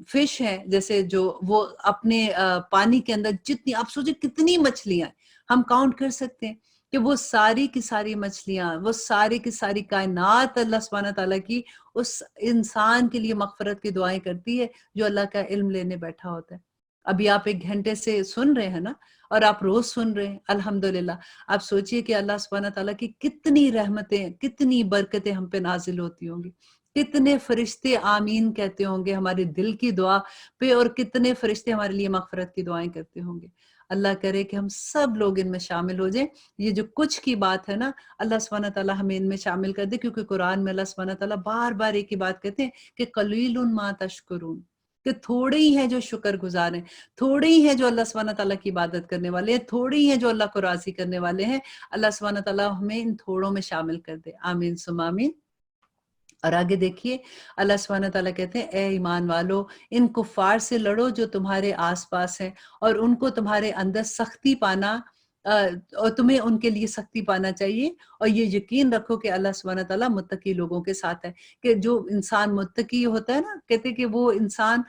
فش ہیں، جیسے جو وہ اپنے پانی کے اندر جتنی، آپ سوچیں کتنی مچھلیاں ہیں، ہم کاؤنٹ کر سکتے ہیں کہ وہ ساری کی ساری مچھلیاں، وہ ساری کی ساری کائنات اللہ سبحانہ تعالیٰ کی اس انسان کے لیے مغفرت کی دعائیں کرتی ہے جو اللہ کا علم لینے بیٹھا ہوتا ہے۔ ابھی آپ 1 گھنٹے سے سن رہے ہیں نا، اور آپ روز سن رہے ہیں الحمدللہ۔ آپ سوچئے کہ اللہ سبحانہ تعالیٰ کی کتنی رحمتیں، کتنی برکتیں ہم پہ نازل ہوتی ہوں گی، کتنے فرشتے آمین کہتے ہوں گے ہمارے دل کی دعا پہ، اور کتنے فرشتے ہمارے لیے مغفرت کی دعائیں کرتے ہوں گے۔ اللہ کرے کہ ہم سب لوگ ان میں شامل ہو جائیں۔ یہ جو کچھ کی بات ہے نا، اللہ سبحانہ تعالیٰ ہمیں ان میں شامل کر دے، کیونکہ قرآن میں اللہ سبحانہ تعالیٰ بار بار ایک ہی بات کہتے ہیں کہ قلیل ما تشکرون، کہ تھوڑے ہی ہیں جو شکر گزار ہیں، تھوڑے ہی ہیں جو اللہ سبحانہ تعالیٰ کی عبادت کرنے والے ہیں، تھوڑے ہی ہیں جو اللہ کو راضی کرنے والے ہیں۔ اللہ سبحانہ تعالیٰ ہمیں ان تھوڑوں میں شامل کر دے، آمین ثم آمین۔ اور آگے دیکھیے اللہ سبحانہ تعالیٰ کہتے ہیں اے ایمان والو، ان کفار سے لڑو جو تمہارے آس پاس ہیں، اور ان کو تمہارے اندر سختی پانا और तुम्हें उनके लिए सख्ती पाना चाहिए, और ये यकीन रखो कि अल्लाह सुब्हानहू तआला मुत्तकी लोगों के साथ है। कि जो इंसान मुत्तकी होता है ना, कहते हैं कि वो इंसान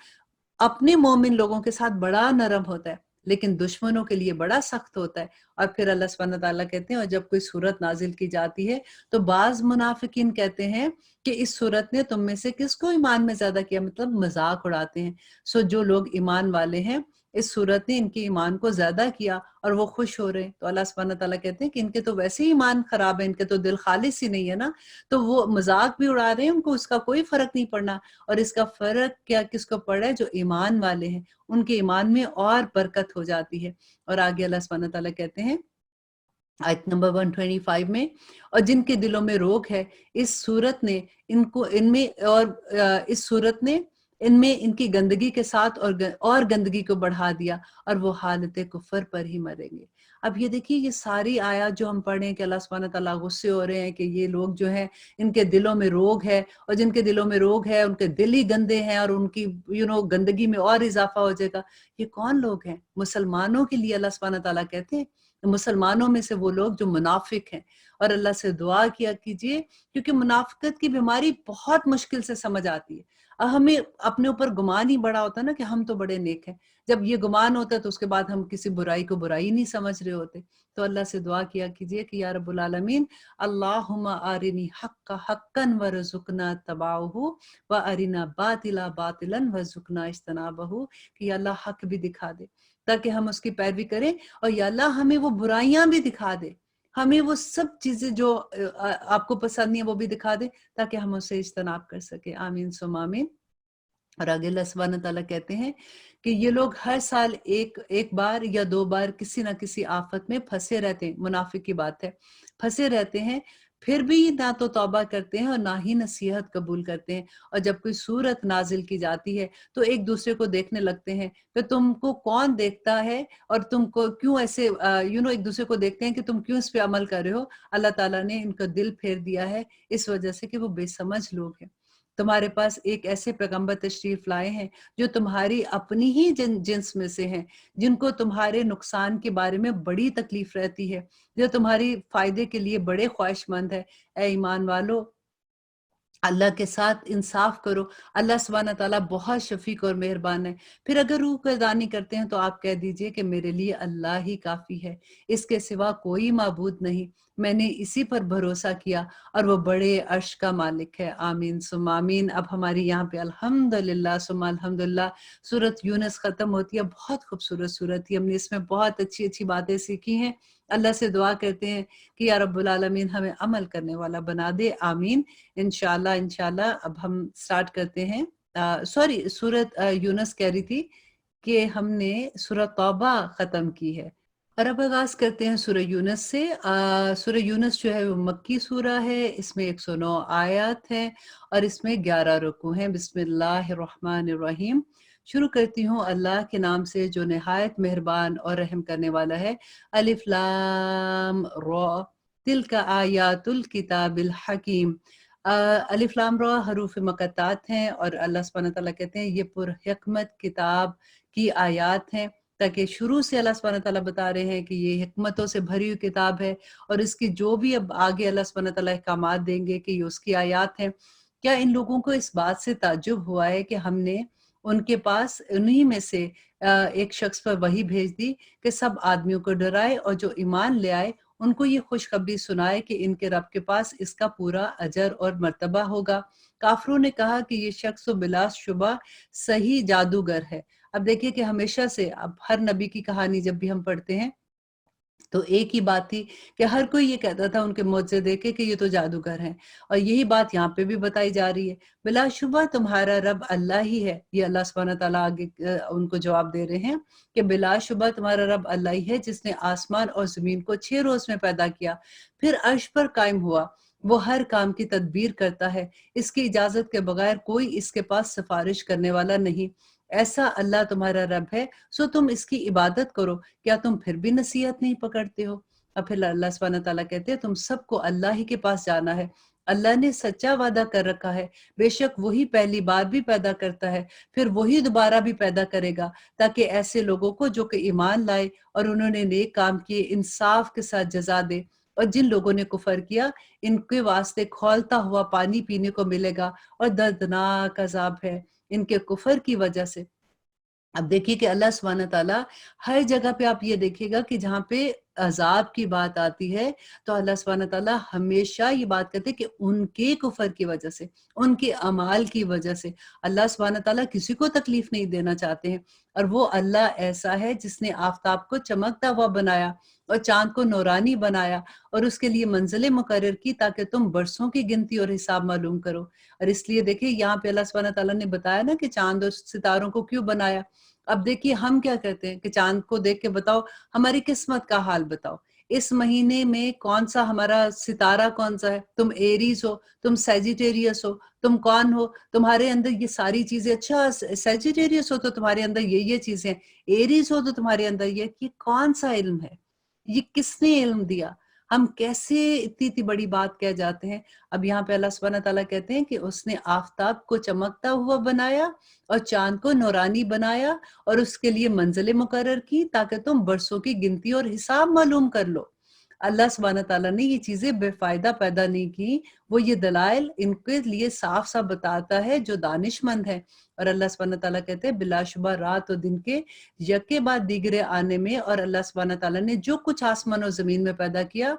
अपने मोमिन लोगों के साथ बड़ा नरम होता है, लेकिन दुश्मनों के लिए बड़ा सख्त होता है। और फिर अल्लाह सुब्हानहू तआला कहते हैं, और जब कोई सूरत नाजिल की जाती है तो बाज़ मुनाफिकीन कहते हैं कि इस सूरत ने तुम में से किसको ईमान में ज़्यादा किया, मतलब मज़ाक उड़ाते हैं। सो जो लोग ईमान वाले हैं, इस सूरत ने इनके ईमान को ज़्यादा किया और वो खुश हो रहे हैं। तो अल्लाह सुब्हानहू तआला कहते हैं कि इनके तो वैसे ही ईमान खराब है, इनके तो दिल खालिस ही नहीं है ना, तो वो मज़ाक भी उड़ा रहे हैं, उनको उसका कोई फ़र्क नहीं पड़ना। और इसका फ़र्क क्या किसको पड़ा है, जो ईमान वाले हैं, उनके ईमान में और बरकत हो जाती है। और आगे अल्लाह सुब्हानहू तआला कहते हैं आयत नंबर 125 में, और जिनके दिलों में रोग है, इस सूरत ने इनको इनमें और इस सूरत ने इनमें इनकी गंदगी के साथ और गंदगी को बढ़ा दिया, और वो हालत कुफर पर ही मरेंगे। अब ये देखिए, ये सारी आयत जो हम पढ़ रहे हैं कि अल्लाह सुब्हानहू तआला गुस्से हो रहे हैं कि ये लोग जो हैं, इनके दिलों में रोग है, और जिनके दिलों में रोग है उनके दिल ही गंदे हैं, और उनकी गंदगी में और इजाफा हो जाएगा। ये कौन लोग हैं? मुसलमानों के लिए अल्लाह सुब्हानहू तआला कहते हैं, मुसलमानों में से वो लोग जो मुनाफिक हैं। और अल्लाह से दुआ किया कीजिए, क्योंकि मुनाफिकत की बीमारी बहुत मुश्किल से समझ आती है। हमें अपने ऊपर गुमान ही बड़ा होता है ना कि हम तो बड़े नेक हैं। जब ये गुमान होता है तो उसके बाद हम किसी बुराई को बुराई नहीं समझ रहे होते। तो अल्लाह से दुआ किया कीजिए कि या रब्बुल आलमीन, अल्लाहुम्मा अरिनी हक्का हक्कन वरज़ुकना तबाअहू व अरिना बातिला बातिलन वरज़ुकना इज्तनाबहू, कि या अल्लाह हक भी दिखा दे ताकि हम उसकी पैरवी करें, और या अल्लाह हमें वो बुराइयां भी दिखा दे, हमें वो सब चीजें जो आपको पसंद नहीं है वो भी दिखा दे, ताकि हम उससे इज्तनाब कर सके। आमीन सुम आमीन। और आगे अल्लाह सुब्हानहू तआला कहते हैं कि ये लोग हर साल एक एक बार या दो बार किसी ना किसी आफत में फंसे रहते हैं, मुनाफिक की बात है, फंसे रहते हैं, फिर भी ना तो तौबा करते हैं और ना ही नसीहत कबूल करते हैं। और जब कोई सूरत नाजिल की जाती है तो एक दूसरे को देखने लगते हैं कि तुमको कौन देखता है, और तुमको क्यों ऐसे एक दूसरे को देखते हैं कि तुम क्यों इस पे अमल कर रहे हो। अल्लाह ताला ने इनका दिल फेर दिया है इस वजह से कि वो बेसमझ लोग हैं। तुम्हारे पास एक ऐसे पैगंबर तशरीफ लाए हैं जो तुम्हारी अपनी ही जिन्स में से हैं, जिनको तुम्हारे नुकसान के बारे में बड़ी तकलीफ रहती है, जो तुम्हारी फायदे के लिए बड़े ख्वाहिशमंद है। ए ईमान वालो, अल्लाह के साथ इंसाफ करो। अल्लाह सुब्हानहू तआला बहुत शफीक और मेहरबान है। फिर अगर रूह गर्दानी करते हैं तो आप कह दीजिए कि मेरे लिए अल्लाह ही काफ़ी है, इसके सिवा कोई माबूद नहीं, मैंने इसी पर भरोसा किया और वो बड़े अर्श का मालिक है। आमीन सुम्मा आमीन। अब हमारी यहाँ पे अल्हम्दुलिल्लाह सुम्मा अल्हम्दुलिल्लाह सूरत यूनुस ख़त्म होती है। बहुत खूबसूरत सूरत थी, हमने इसमें बहुत अच्छी-अच्छी बातें सीखी हैं। अल्लाह से दुआ करते हैं कि या रब्बुल आलमीन हमें अमल करने वाला बना दे। आमीन। इंशाल्लाह इंशाल्लाह अब हम स्टार्ट करते हैं। सॉरी, सूरत यूनुस कह रही थी कि हमने सूरत तौबा ख़त्म की है, और अब आगाज़ करते हैं सूरह यूनुस से। सूरह यूनुस जो है वो मक्की सूरा है, इसमें 109 आयत हैं और इसमें 11 रुकू हैं। बिस्मिल्लाहिर्रहमानिर्रहीम। शुरू करती हूँ अल्लाह के नाम से जो निहायत मेहरबान और रहम करने वाला है। अलिफ लाम रॉ, तिल्का आयातुल किताबिल हकीम। अलिफ लाम रॉ हरूफ मुक़त्तात हैं, और अल्लाह सुब्हानहू तआला कहते हैं ये पुरहिकमत किताब की आयात हैं, ताकि शुरू से अल्लाह सुब्हानहू तआला बता रहे हैं कि ये हिकमतों से भरी हुई किताब है, और इसकी जो भी अब आगे अल्लाह सुब्हानहू तआला अहकामात देंगे कि ये उसकी आयात हैं। क्या इन लोगों को इस बात से ताज्जुब हुआ है कि हमने उनके पास उन्हीं में से एक शख्स पर वही भेज दी कि सब आदमियों को डराए, और जो ईमान ले आए उनको ये खुशखबरी सुनाए कि इनके रब के पास इसका पूरा अजर और मर्तबा होगा। काफिरों ने कहा कि ये शख्स तो बिलाशुबा सही जादूगर है। अब देखिए कि हमेशा से अब हर नबी की कहानी जब भी हम पढ़ते हैं तो एक ही बात थी कि हर कोई ये कहता था उनके मुआज़े देख के कि ये तो जादूगर हैं, और यही बात यहाँ पे भी बताई जा रही है। बिलाशुबा तुम्हारा रब अल्लाह ही है। ये अल्लाह सुब्हानहू तआला आगे उनको जवाब दे रहे हैं कि बिलाशुबा तुम्हारा रब अल्लाह ही है, जिसने आसमान और ज़मीन को 6 रोज़ में पैदा किया, फिर अर्श पर कायम हुआ। वो हर काम की तदबीर करता है, इसकी इजाज़त के बगैर कोई इसके पास सिफारिश करने वाला नहीं। ऐसा अल्लाह तुम्हारा रब है, सो तुम इसकी इबादत करो, क्या तुम फिर भी नसीहत नहीं पकड़ते हो? और फिर अल्लाह सुब्हानहू तआला कहते हैं तुम सबको अल्लाह ही के पास जाना है। اللہ نے سچا وعدہ کر رکھا ہے، بے شک وہی پہلی بار بھی پیدا کرتا ہے، پھر وہی دوبارہ بھی پیدا کرے گا، تاکہ ایسے لوگوں کو جو کہ ایمان لائے اور انہوں نے نیک کام کیے انصاف کے ساتھ جزا دے۔ اور جن لوگوں نے کفر کیا ان کے واسطے کھولتا ہوا پانی پینے کو ملے گا اور دردناک عذاب ہے ان کے کفر کی وجہ سے۔ اب دیکھیے کہ اللہ سبحانہ تعالیٰ ہر جگہ پہ آپ یہ دیکھیے گا کہ جہاں پہ عذاب کی بات آتی ہے تو اللہ سبحانہ تعالیٰ ہمیشہ یہ بات کرتے ہیں کہ ان کے کفر کی وجہ سے، ان کے اعمال کی وجہ سے اللہ سبحانہ تعالیٰ کسی کو تکلیف نہیں دینا چاہتے ہیں۔ اور وہ اللہ ایسا ہے جس نے آفتاب کو چمکتا ہوا بنایا اور چاند کو نورانی بنایا اور اس کے لیے منزلیں مقرر کی تاکہ تم برسوں کی گنتی اور حساب معلوم کرو۔ اور اس لیے دیکھیں یہاں پہ اللہ سبحانہ تعالیٰ نے بتایا نا کہ چاند اور ستاروں کو کیوں بنایا۔ اب دیکھیے ہم کیا کرتے ہیں کہ چاند کو دیکھ کے بتاؤ ہماری قسمت کا حال بتاؤ، اس مہینے میں کون سا ہمارا ستارہ کون سا ہے، تم ایریز ہو، تم سیجیٹیریس ہو، تم کون ہو، تمہارے اندر یہ ساری چیزیں، اچھا سیجیٹیریس ہو تو تمہارے اندر یہ چیزیں، ایریز ہو تو تمہارے اندر یہ کون سا علم ہے، یہ کس نے علم دیا، ہم کیسے اتنی بڑی بات کہہ جاتے ہیں۔ اب یہاں پہ اللہ سبحانہ تعالیٰ کہتے ہیں کہ اس نے آفتاب کو چمکتا ہوا بنایا اور چاند کو نورانی بنایا اور اس کے لیے منزلیں مقرر کی تاکہ تم برسوں کی گنتی اور حساب معلوم کر لو۔ اللہ سبحانہ تعالیٰ نے یہ چیزیں بے فائدہ پیدا نہیں کی، وہ یہ دلائل ان کے لیے صاف صاف بتاتا ہے جو دانش مند ہے۔ اور اللہ سبحانہ تعالیٰ کہتے ہیں بلا شبہ رات و دن کے یکے بعد دیگرے آنے میں، اور اللہ سبحانہ تعالیٰ نے جو کچھ آسمان و زمین میں پیدا کیا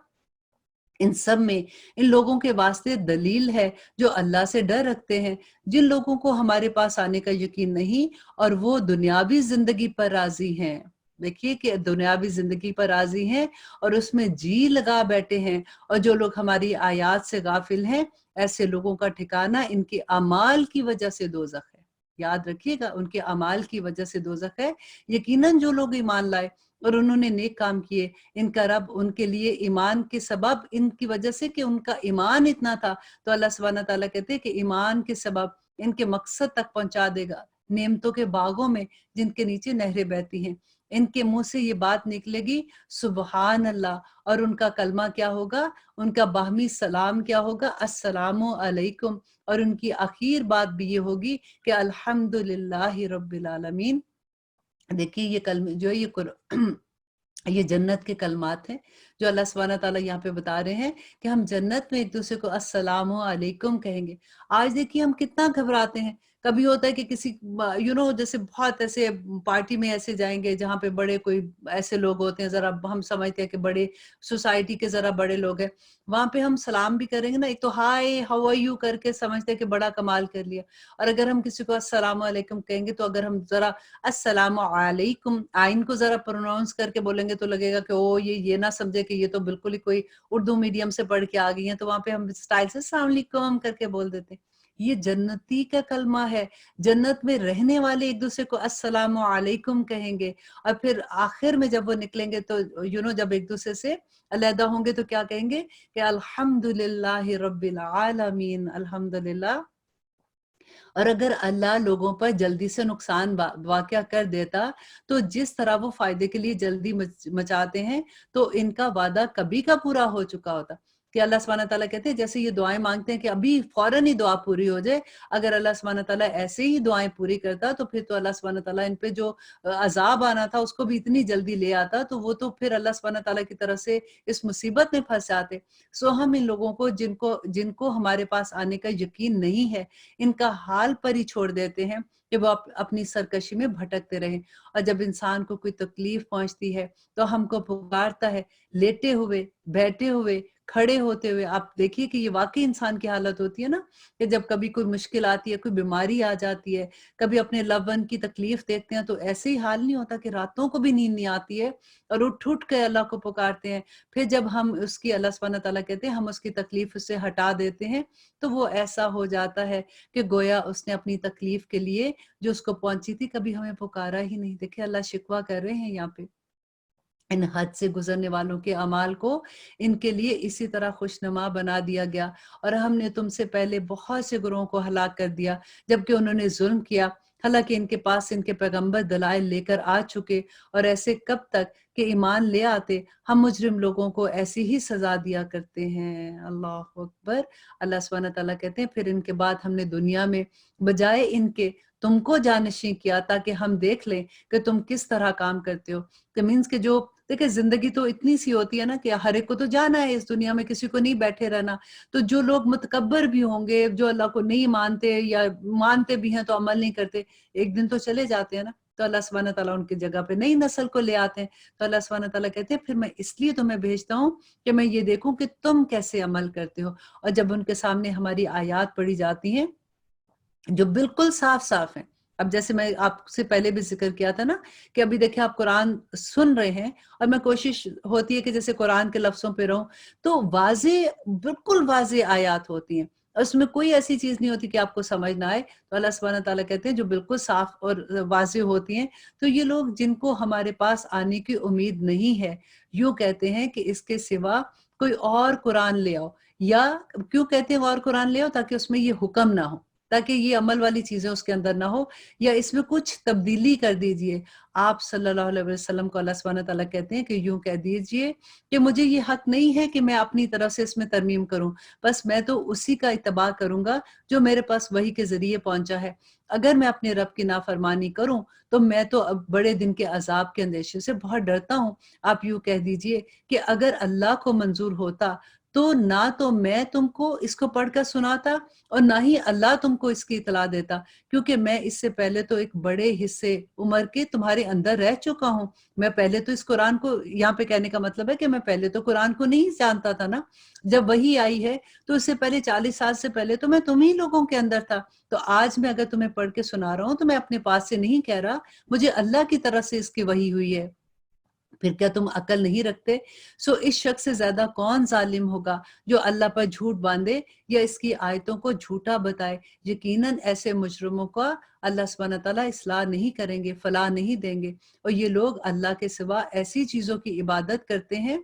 ان سب میں ان لوگوں کے واسطے دلیل ہے جو اللہ سے ڈر رکھتے ہیں، جن لوگوں کو ہمارے پاس آنے کا یقین نہیں اور وہ دنیاوی زندگی پر راضی ہیں۔ دیکھیے کہ دنیاوی زندگی پر راضی ہیں اور اس میں جی لگا بیٹھے ہیں، اور جو لوگ ہماری آیات سے غافل ہیں ایسے لوگوں کا ٹھکانہ ان کے اعمال کی وجہ سے دوزخ ہے۔ یاد رکھیے گا ان کے اعمال کی وجہ سے دوزخ ہے۔ یقیناً جو لوگ ایمان لائے اور انہوں نے نیک کام کیے ان کا رب ان کے لیے ایمان کے سبب، ان کی وجہ سے کہ ان کا ایمان اتنا تھا تو اللہ سبحانہ تعالیٰ کہتے ہیں کہ ایمان کے سبب ان کے مقصد تک پہنچا دے گا، نعمتوں کے باغوں میں جن کے نیچے نہریں بہتی ہیں۔ ان کے منہ سے یہ بات نکلے گی سبحان اللہ، اور ان کا کلمہ کیا ہوگا، ان کا باہمی سلام کیا ہوگا، السلام علیکم، اور ان کی آخر بات بھی یہ ہوگی کہ الحمدللہ رب العالمین۔ دیکھیے یہ کلمہ جو یہ جنت کے کلمات ہیں جو اللہ سبحانہ تعالیٰ یہاں پہ بتا رہے ہیں کہ ہم جنت میں ایک دوسرے کو السلام علیکم کہیں گے۔ آج دیکھیے ہم کتنا گھبراتے ہیں، کبھی ہوتا ہے کہ کسی جیسے بہت ایسے پارٹی میں ایسے جائیں گے جہاں پہ بڑے کوئی ایسے لوگ ہوتے ہیں، ذرا ہم سمجھتے ہیں کہ بڑے سوسائٹی کے ذرا بڑے لوگ ہیں، وہاں پہ ہم سلام بھی کریں گے نا، ایک تو ہائے ہاؤ آر یو کر کے سمجھتے ہیں کہ بڑا کمال کر لیا، اور اگر ہم کسی کو السلام علیکم کہیں گے تو اگر ہم ذرا السلام علیکم آئین کو ذرا پروناؤنس کر کے بولیں گے تو لگے گا کہ او یہ نہ سمجھے کہ یہ تو بالکل ہی کوئی اردو میڈیم سے پڑھ کے آ گئی ہیں، تو وہاں پہ ہم اسٹائل سے السلام علیکم کر کے بول دیتے ہیں۔ یہ جنتی کا کلمہ ہے، جنت میں رہنے والے ایک دوسرے کو السلام علیکم کہیں گے، اور پھر آخر میں جب وہ نکلیں گے تو جب ایک دوسرے سے علیحدہ ہوں گے تو کیا کہیں گے کہ الحمدللہ رب العالمین، الحمدللہ۔ اور اگر اللہ لوگوں پر جلدی سے نقصان واقع کر دیتا تو جس طرح وہ فائدے کے لیے جلدی مچاتے ہیں تو ان کا وعدہ کبھی کا پورا ہو چکا ہوتا، کہ اللہ سبحانہ تعالیٰ کہتے ہیں جیسے یہ دعائیں مانگتے ہیں کہ ابھی فوراً ہی دعا پوری ہو جائے، اگر اللہ سبحانہ تعالیٰ ایسے ہی دعائیں پوری کرتا تو پھر تو اللہ سبحانہ تعالیٰ ان پہ جو عذاب آنا تھا اس کو بھی اتنی جلدی لے آتا، تو وہ تو پھر اللہ سبحانہ تعالیٰ کی طرف سے اس مصیبت میں پھنس جاتے۔ سو ہم ان لوگوں کو جن کو ہمارے پاس آنے کا یقین نہیں ہے ان کا حال پر ہی چھوڑ دیتے ہیں کہ وہ اپنی سرکشی میں بھٹکتے رہیں، اور جب انسان کو کوئی تکلیف پہنچتی ہے تو ہم کو پکارتا ہے، لیٹے ہوئے، بیٹھے ہوئے، کھڑے ہوتے ہوئے۔ آپ دیکھیے کہ یہ واقعی انسان کی حالت ہوتی ہے نا، کہ جب کبھی کوئی مشکل آتی ہے، کوئی بیماری آ جاتی ہے، کبھی اپنے لو ون کی تکلیف دیکھتے ہیں تو ایسے ہی حال نہیں ہوتا کہ راتوں کو بھی نیند نہیں آتی ہے اور اٹھ کے اللہ کو پکارتے ہیں۔ پھر جب ہم اس کی، اللہ سبحانہ تعالیٰ کہتے ہیں، ہم اس کی تکلیف اس سے ہٹا دیتے ہیں تو وہ ایسا ہو جاتا ہے کہ گویا اس نے اپنی تکلیف کے لیے جو اس کو پہنچی تھی کبھی ہمیں پکارا ہی نہیں۔ دیکھیں اللہ شکوہ کر رہے ہیں یہاں پہ ان حد سے گزرنے والوں کے اعمال کو ان کے لیے اسی طرح خوشنما بنا دیا گیا، اور ہم نے تم سے پہلے بہت سے گروہوں کو ہلاک کر دیا جبکہ انہوں نے ظلم کیا۔ हालांकि इनके पास इनके पैगंबर दलाइल लेकर आ चुके, और ऐसे कब तक कि ईमान ले आते, हम मुजरिम लोगों को ऐसी ही सजा दिया करते हैं। अल्लाह अकबर। अल्लाह सुब्हानहू व तआला कहते हैं फिर इनके बाद हमने दुनिया में बजाय इनके तुमको जानशी किया, ताकि हम देख लें कि तुम किस तरह काम करते हो। तो मीन्स के जो देखिए जिंदगी तो इतनी सी होती है ना कि हर एक को तो जाना है इस दुनिया में, किसी को नहीं बैठे रहना। तो जो लोग मुतकब्बर भी होंगे, जो अल्लाह को नहीं मानते या मानते भी हैं तो अमल नहीं करते, एक दिन तो चले जाते हैं ना। तो अल्लाह सुब्हानहू व तआला उनकी जगह पे नई नस्ल को ले आते हैं। तो अल्लाह सुब्हानहू व तआला कहते हैं फिर मैं इसलिए तुम्हें भेजता हूँ कि मैं ये देखूं कि तुम कैसे अमल करते हो। और जब उनके सामने हमारी आयात पढ़ी जाती हैं जो बिल्कुल साफ-साफ हैं। अब जैसे मैं आपसे पहले भी ज़िक्र किया था ना कि अभी देखिए आप कुरान सुन रहे हैं, और मैं कोशिश होती है कि जैसे कुरान के लफ्ज़ों पे रहूँ, तो वाज़ेह बिल्कुल वाज़ेह आयत होती हैं। और उसमें कोई ऐसी चीज़ नहीं होती कि आपको समझ ना आए। तो अल्लाह सुब्हानहू व तआला कहते हैं जो बिल्कुल साफ और वाज़ेह होती हैं, तो ये लोग जिनको हमारे पास आने की उम्मीद नहीं है, यूँ कहते हैं कि इसके सिवा कोई और कुरान ले आओ। या क्यों कहते हैं और कुरान ले आओ? ताकि उसमें ये हुक्म ना हो, ताकि ये अमल वाली चीज़ें उसके अंदर ना हो, या इसमें कुछ तब्दीली कर दीजिए। आप सल्लल्लाहु अलैहि वसल्लम को अल्लाह सुब्हानहू व तआला कहते हैं कि यूँ कह दीजिए कि मुझे ये हक नहीं है कि मैं अपनी तरफ से इसमें तरमीम करूँ, बस मैं तो उसी का इत्तबा करूँगा जो मेरे पास वही के ज़रिए पहुँचा है। अगर मैं अपने रब की नाफरमानी करूँ, तो मैं तो अब बड़े दिन के अज़ाब के अंदेशे से बहुत डरता हूँ। आप यूँ कह दीजिए कि अगर अल्लाह को मंज़ूर होता, तो ना तो मैं तुमको इसको पढ़कर सुनाता, और ना ही अल्लाह तुमको इसकी इत्तला देता, क्योंकि मैं इससे पहले तो एक बड़े हिस्से उम्र के तुम्हारे अंदर रह चुका हूँ। मैं पहले तो इस कुरान को, यहाँ पे कहने का मतलब है कि मैं पहले तो कुरान को नहीं जानता था ना। जब वही आई है, तो इससे पहले 40 साल से पहले तो मैं तुम ही लोगों के अंदर था। तो आज मैं अगर तुम्हें पढ़ के सुना रहा हूँ, तो मैं अपने पास से नहीं कह रहा, मुझे अल्लाह की तरफ से इसकी वही हुई है। फिर क्या तुम अकल नहीं रखते? सो इस शख्स से ज़्यादा कौन ज़ालिम होगा जो अल्लाह पर झूठ बाँधे या इसकी आयतों को झूठा बताए। यकीनन ऐसे मुजरिमों का अल्लाह सुब्हानहू व तआला इस्लाह नहीं करेंगे, फलाह नहीं देंगे। और ये लोग अल्लाह के सिवा ऐसी चीज़ों की इबादत करते हैं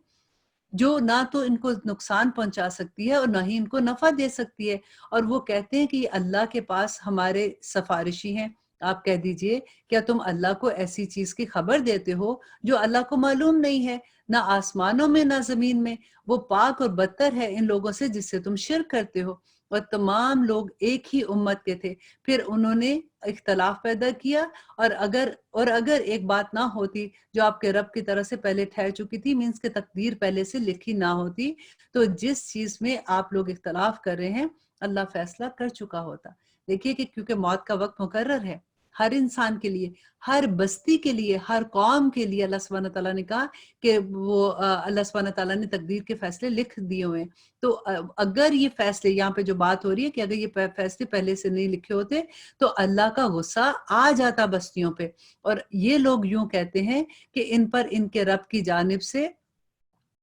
जो ना तो इनको नुकसान पहुँचा सकती है और ना ही इनको नफ़ा दे सकती है। और वो कहते हैं कि अल्लाह के पास हमारे सिफ़ारिशी हैं। आप कह दीजिए, क्या तुम अल्लाह को ऐसी चीज़ की खबर देते हो जो अल्लाह को मालूम नहीं है, ना आसमानों में ना ज़मीन में? वो पाक और बदतर है इन लोगों से जिससे तुम शिर्क करते हो। और तमाम लोग एक ही उम्मत के थे, फिर उन्होंने इख्तलाफ पैदा किया। और अगर एक बात ना होती जो आपके रब की तरफ से पहले ठहर चुकी थी, मीन्स के तकदीर पहले से लिखी ना होती, तो जिस चीज़ में आप लोग इख्तलाफ कर रहे हैं, अल्लाह फैसला कर चुका होता। देखिए कि क्योंकि मौत का वक़्त मुकर्रर है, हर इंसान के लिए, हर बस्ती के लिए, हर कौम के लिए अल्लाह सुब्हानहू व तआला ने कहा कि वो अल्लाह सुब्हानहू व तआला ने तकदीर के फैसले लिख दिए हुए हैं। तो अगर ये फैसले, यहाँ पे जो बात हो रही है कि अगर ये फैसले पहले से नहीं लिखे होते, तो अल्लाह का गुस्सा आ जाता बस्तियों पे। और ये लोग यूँ कहते हैं कि इन पर इनके रब की जानिब से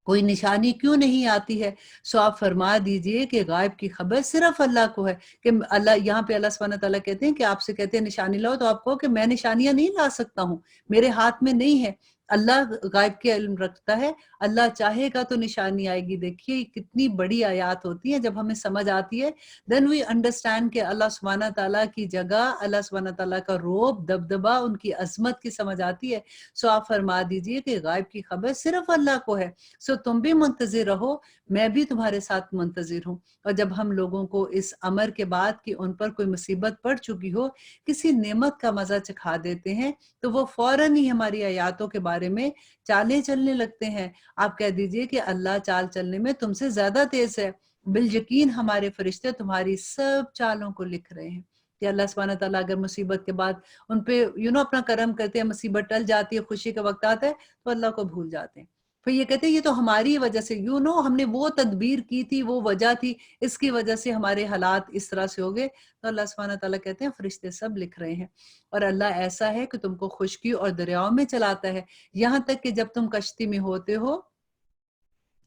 कोई निशानी क्यों नहीं आती है? सो आप फरमा दीजिए कि गायब की खबर सिर्फ़ अल्लाह को है। कि अल्लाह, यहाँ पे अल्लाह सुब्हानहू व तआला कहते हैं कि आपसे कहते हैं निशानी लाओ, तो आप कहो कि मैं निशानियाँ नहीं ला सकता हूँ, मेरे हाथ में नहीं है। अल्लाह गायब के इल्म रखता है, अल्लाह चाहेगा तो निशानी आएगी। देखिए कितनी बड़ी आयत होती है, जब हमें समझ आती है, देन वी अंडरस्टैंड कि अल्लाह सुब्हानहू व तआला की जगह, अल्लाह सुब्हानहू व तआला का रोब, दबदबा, उनकी अज़मत की समझ आती है। सो आप फरमा दीजिए कि गायब की खबर सिर्फ़ अल्लाह को है। सो तुम भी मुंतज़िर रहो, मैं भी तुम्हारे साथ मुंतज़िर हूँ। और जब हम लोगों को इस अमर के बाद कि उन पर कोई मुसीबत पड़ चुकी हो, किसी नेमत का मज़ा चखा देते हैं, तो वो फ़ौरन ही हमारी आयतों के बारे में चालें चलने लगते हैं। आप कह दीजिए कि अल्लाह चाल चलने में तुमसे ज़्यादा तेज़ है। बिल-यकीन हमारे फ़रिश्ते तुम्हारी सब चालों को लिख रहे हैं। कि अल्लाह सुब्हानहू व तआला अगर मुसीबत के बाद उन पे अपना करम करते हैं, मुसीबत टल जाती है, खुशी का वक़्त आता है, तो अल्लाह को भूल जाते हैं। फिर ये कहते हैं ये तो हमारी वजह से, हमने वो तदबीर की थी, वो वजह थी, इसकी वजह से हमारे हालात इस तरह से हो गए। तो अल्लाह सुब्हानहू व तआला कहते हैं फरिश्ते सब लिख रहे हैं। और अल्लाह ऐसा है कि तुमको खुश्की और दरियाओं में चलाता है, यहाँ तक कि जब तुम कश्ती में होते हो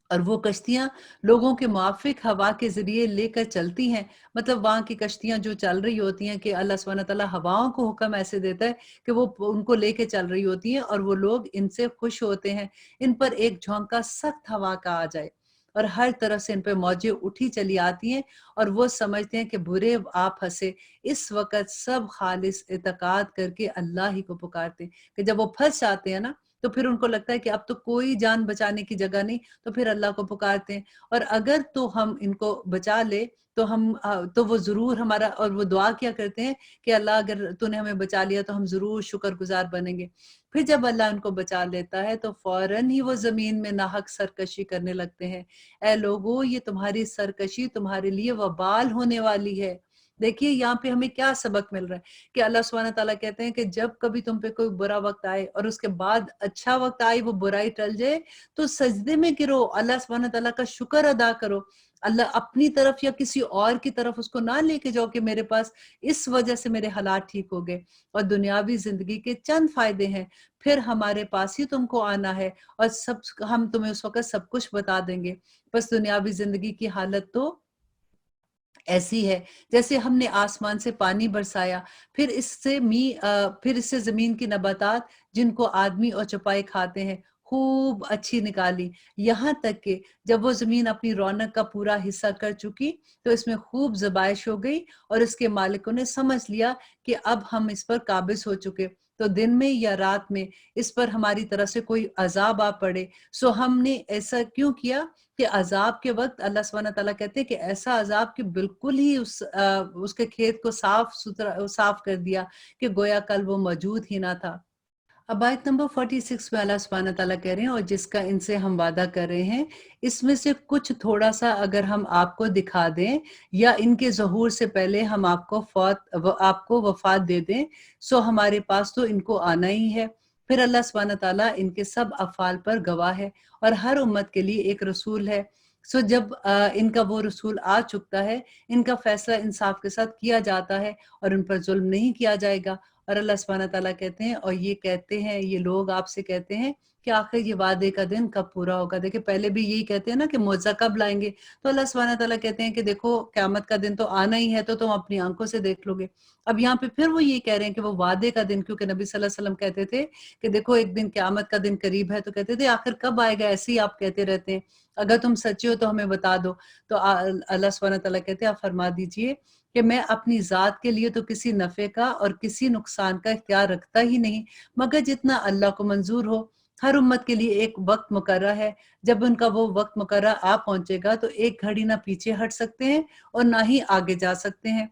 और वो कश्तियाँ लोगों के मुआफ़िक हवा के ज़रिए लेकर चलती हैं। मतलब वहाँ की कश्तियाँ जो चल रही होती हैं कि अल्लाह सुब्हानहू व तआला हवाओं को हुक्म ऐसे देता है कि वो उनको लेके चल रही होती हैं, और वो लोग इनसे खुश होते हैं। इन पर एक झोंका सख्त हवा का आ जाए, اور ہر طرف سے ان پہ موجیں اٹھی چلی آتی ہیں اور وہ سمجھتے ہیں کہ برے آپ ہنسے. اس وقت سب خالص اعتقاد کر کے اللہ ہی کو پکارتے ہیں کہ جب وہ پھنس جاتے ہیں نا تو پھر ان کو لگتا ہے کہ اب تو کوئی جان بچانے کی جگہ نہیں، تو پھر اللہ کو پکارتے ہیں. اور اگر تو ہم ان کو بچا لے تو وہ ضرور ہمارا، اور وہ دعا کیا کرتے ہیں کہ اللہ اگر تو نے ہمیں بچا لیا تو ہم ضرور شکر گزار بنیں گے. پھر جب اللہ ان کو بچا لیتا ہے تو فوراً ہی وہ زمین میں ناحق سرکشی کرنے لگتے ہیں. اے لوگو، یہ تمہاری سرکشی تمہارے لیے وبال ہونے والی ہے. دیکھیے یہاں پہ ہمیں کیا سبق مل رہا ہے کہ اللہ سبحانہ تعالیٰ کہتے ہیں کہ جب کبھی تم پہ کوئی برا وقت آئے اور اس کے بعد اچھا وقت آئے، وہ برائی ٹل جائے، تو سجدے میں گرو، اللہ سبحانہ تعالیٰ کا شکر ادا کرو. اللہ اپنی طرف یا کسی اور کی طرف اس کو نہ لے کے جاؤ کہ میرے پاس اس وجہ سے میرے حالات ٹھیک ہو گئے. اور دنیاوی زندگی کے چند فائدے ہیں، پھر ہمارے پاس ہی تم کو آنا ہے اور ہم تمہیں اس وقت سب کچھ بتا دیں گے. بس دنیاوی زندگی کی حالت تو ایسی ہے جیسے ہم نے آسمان سے پانی برسایا، پھر اس سے زمین کی نباتات جن کو آدمی اور چوپائے کھاتے ہیں خوب اچھی نکالی، یہاں تک کہ جب وہ زمین اپنی رونق کا پورا حصہ کر چکی تو اس میں خوب زبائش ہو گئی اور اس کے مالکوں نے سمجھ لیا کہ اب ہم اس پر قابض ہو چکے، تو دن میں یا رات میں اس پر ہماری طرف سے کوئی عذاب آ پڑے. سو ہم نے ایسا کیوں کیا کہ عذاب کے وقت اللہ سبحانہ تعالیٰ کہتے ہیں کہ ایسا عذاب کہ بالکل ہی اس کے کھیت کو صاف کر دیا کہ گویا کل وہ موجود ہی نہ تھا. اب آیت نمبر 46 میں اللہ سبحانہ تعالیٰ کہہ رہے ہیں، اور جس کا ان سے ہم وعدہ کر رہے ہیں اس میں سے کچھ تھوڑا سا اگر ہم آپ کو دکھا دیں یا ان کے ظہور سے پہلے ہم آپ کو وفات دے دیں، سو ہمارے پاس تو ان کو آنا ہی ہے. پھر اللہ سبحانہ تعالیٰ ان کے سب افعال پر گواہ ہے اور ہر امت کے لیے ایک رسول ہے. سو جب ان کا وہ رسول آ چکتا ہے، ان کا فیصلہ انصاف کے ساتھ کیا جاتا ہے اور ان پر ظلم نہیں کیا جائے گا. اور اللہ سبحانہ تعالیٰ کہتے ہیں، اور یہ کہتے ہیں یہ لوگ آپ سے کہتے ہیں کہ آخر یہ وعدے کا دن کب پورا ہوگا. دیکھیں پہلے بھی یہی کہتے ہیں نا کہ معجزہ کب لائیں گے، تو اللہ سبحانہ تعالیٰ کہتے ہیں کہ دیکھو قیامت کا دن تو آنا ہی ہے، تو تم اپنی آنکھوں سے دیکھ لو گے. اب یہاں پہ پھر وہ یہ کہہ رہے ہیں کہ وہ وعدے کا دن، کیونکہ نبی صلی اللہ علیہ وسلم کہتے تھے کہ دیکھو ایک دن قیامت کا دن قریب ہے، تو کہتے تھے آخر کب آئے گا، ایسے ہی آپ کہتے رہتے ہیں، اگر تم سچے ہو تو ہمیں بتا دو. تو اللہ سبحانہ تعالیٰ کہتے ہیں آپ فرما دیجئے کہ میں اپنی ذات کے لیے تو کسی نفع کا اور کسی نقصان کا اختیار رکھتا ہی نہیں مگر جتنا اللہ کو منظور ہو. ہر امت کے لیے ایک وقت مقررہ ہے، جب ان کا وہ وقت مقررہ آ پہنچے گا تو ایک گھڑی نہ پیچھے ہٹ سکتے ہیں اور نہ ہی آگے جا سکتے ہیں.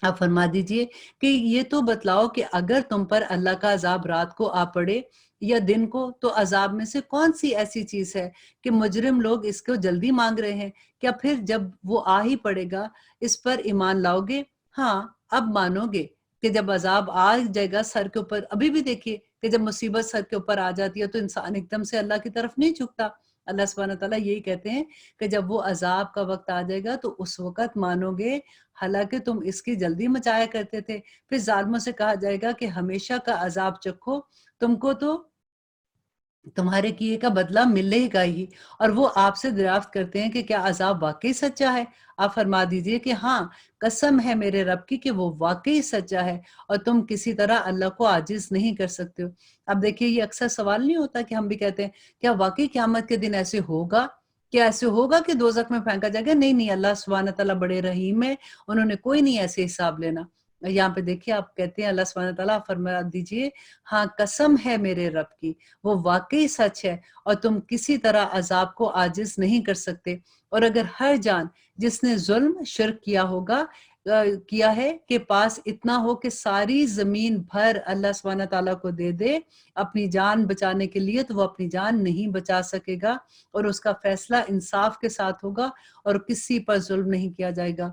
آپ فرما دیجئے کہ یہ تو بتلاؤ کہ اگر تم پر اللہ کا عذاب رات کو آ پڑے یا دن کو، تو عذاب میں سے کون سی ایسی چیز ہے کہ مجرم لوگ اس کو جلدی مانگ رہے ہیں؟ کیا پھر جب وہ آ ہی پڑے گا اس پر ایمان لاؤ گے؟ ہاں اب مانو گے کہ جب عذاب آ جائے گا سر کے اوپر. ابھی بھی دیکھیے کہ جب مصیبت سر کے اوپر آ جاتی ہے تو انسان ایک دم سے اللہ کی طرف نہیں جھکتا. اللہ سبحانہ تعالیٰ یہی کہتے ہیں کہ جب وہ عذاب کا وقت آ جائے گا تو اس وقت مانو گے، حالانکہ تم اس کی جلدی مچایا کرتے تھے. پھر ظالموں سے کہا جائے گا کہ ہمیشہ کا عذاب چکھو، تم کو تو تمہارے کیے کا بدلہ ملے گا ہی. اور وہ آپ سے دریافت کرتے ہیں کہ کیا عذاب واقعی سچا ہے؟ آپ فرما دیجئے کہ ہاں، قسم ہے میرے رب کی کہ وہ واقعی سچا ہے اور تم کسی طرح اللہ کو عاجز نہیں کر سکتے ہو. اب دیکھیے یہ اکثر سوال نہیں ہوتا کہ ہم بھی کہتے ہیں کیا واقعی قیامت کے دن ایسے ہوگا؟ کیا ایسے ہوگا کہ دوزخ میں پھینکا جائے گا؟ نہیں نہیں، اللہ سبحانہ تعالیٰ بڑے رحیم ہے، انہوں نے کوئی نہیں ایسے حساب لینا. یہاں پہ دیکھیے آپ کہتے ہیں اللہ سبحانہ تعالیٰ فرما دیجئے ہاں قسم ہے میرے رب کی وہ واقعی سچ ہے اور تم کسی طرح عذاب کو عاجز نہیں کر سکتے. اور اگر ہر جان جس نے ظلم شرک کیا ہے کہ پاس اتنا ہو کہ ساری زمین بھر اللہ سبحانہ تعالیٰ کو دے دے اپنی جان بچانے کے لیے، تو وہ اپنی جان نہیں بچا سکے گا اور اس کا فیصلہ انصاف کے ساتھ ہوگا اور کسی پر ظلم نہیں کیا جائے گا.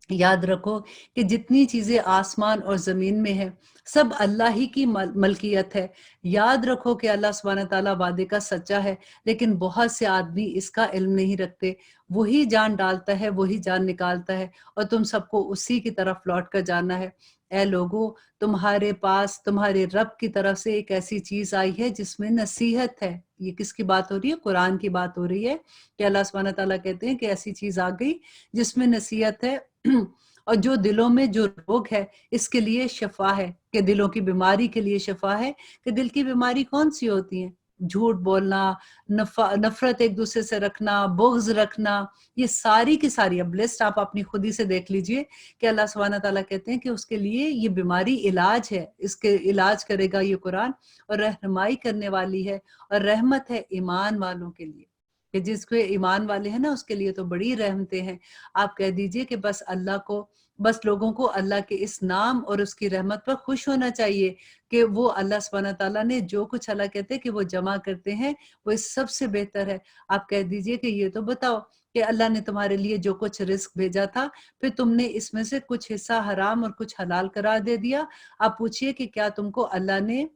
یاد رکھو کہ جتنی چیزیں آسمان اور زمین میں ہیں سب اللہ ہی کی ملکیت ہے. یاد رکھو کہ اللہ سبحانہ تعالیٰ وعدے کا سچا ہے، لیکن بہت سے آدمی اس کا علم نہیں رکھتے. وہی جان ڈالتا ہے، وہی جان نکالتا ہے اور تم سب کو اسی کی طرف لوٹ کر جانا ہے. اے لوگو، تمہارے پاس تمہارے رب کی طرف سے ایک ایسی چیز آئی ہے جس میں نصیحت ہے. یہ کس کی بات ہو رہی ہے؟ قرآن کی بات ہو رہی ہے کہ اللہ سبحانہ تعالیٰ کہتے ہیں کہ ایسی چیز آ گئی جس میں نصیحت ہے اور جو دلوں میں جو روگ ہے اس کے لیے شفا ہے، کہ دلوں کی بیماری کے لیے شفا ہے. کہ دل کی بیماری کون سی ہوتی ہیں؟ झूठ बोलना, नफरत एक दूसरे से रखना, बुग़्ज़ रखना, ये सारी की सारी अब लिस्ट आप अपनी खुद ही से देख लीजिए कि अल्लाह सुब्हानहू व तआला कहते हैं कि उसके लिए ये बीमारी इलाज है, इसके इलाज करेगा ये कुरान और रहनुमाई करने वाली है और रहमत है ईमान वालों के लिए। कि जिसके ईमान वाले हैं ना उसके लिए तो बड़ी रहमतें हैं। आप कह दीजिए कि बस लोगों को अल्लाह के इस नाम और उसकी रहमत पर खुश होना चाहिए कि वो अल्लाह सुब्हानहू व तआला ने जो कुछ अल्लाह कहते हैं कि वो जमा करते हैं, वो इस सबसे बेहतर है। आप कह दीजिए कि ये तो बताओ कि अल्लाह ने तुम्हारे लिए जो कुछ रिज़्क भेजा था, फिर तुमने इसमें से कुछ हिस्सा हराम और कुछ हलाल करार दे दिया। आप पूछिए कि क्या तुमको अल्लाह ने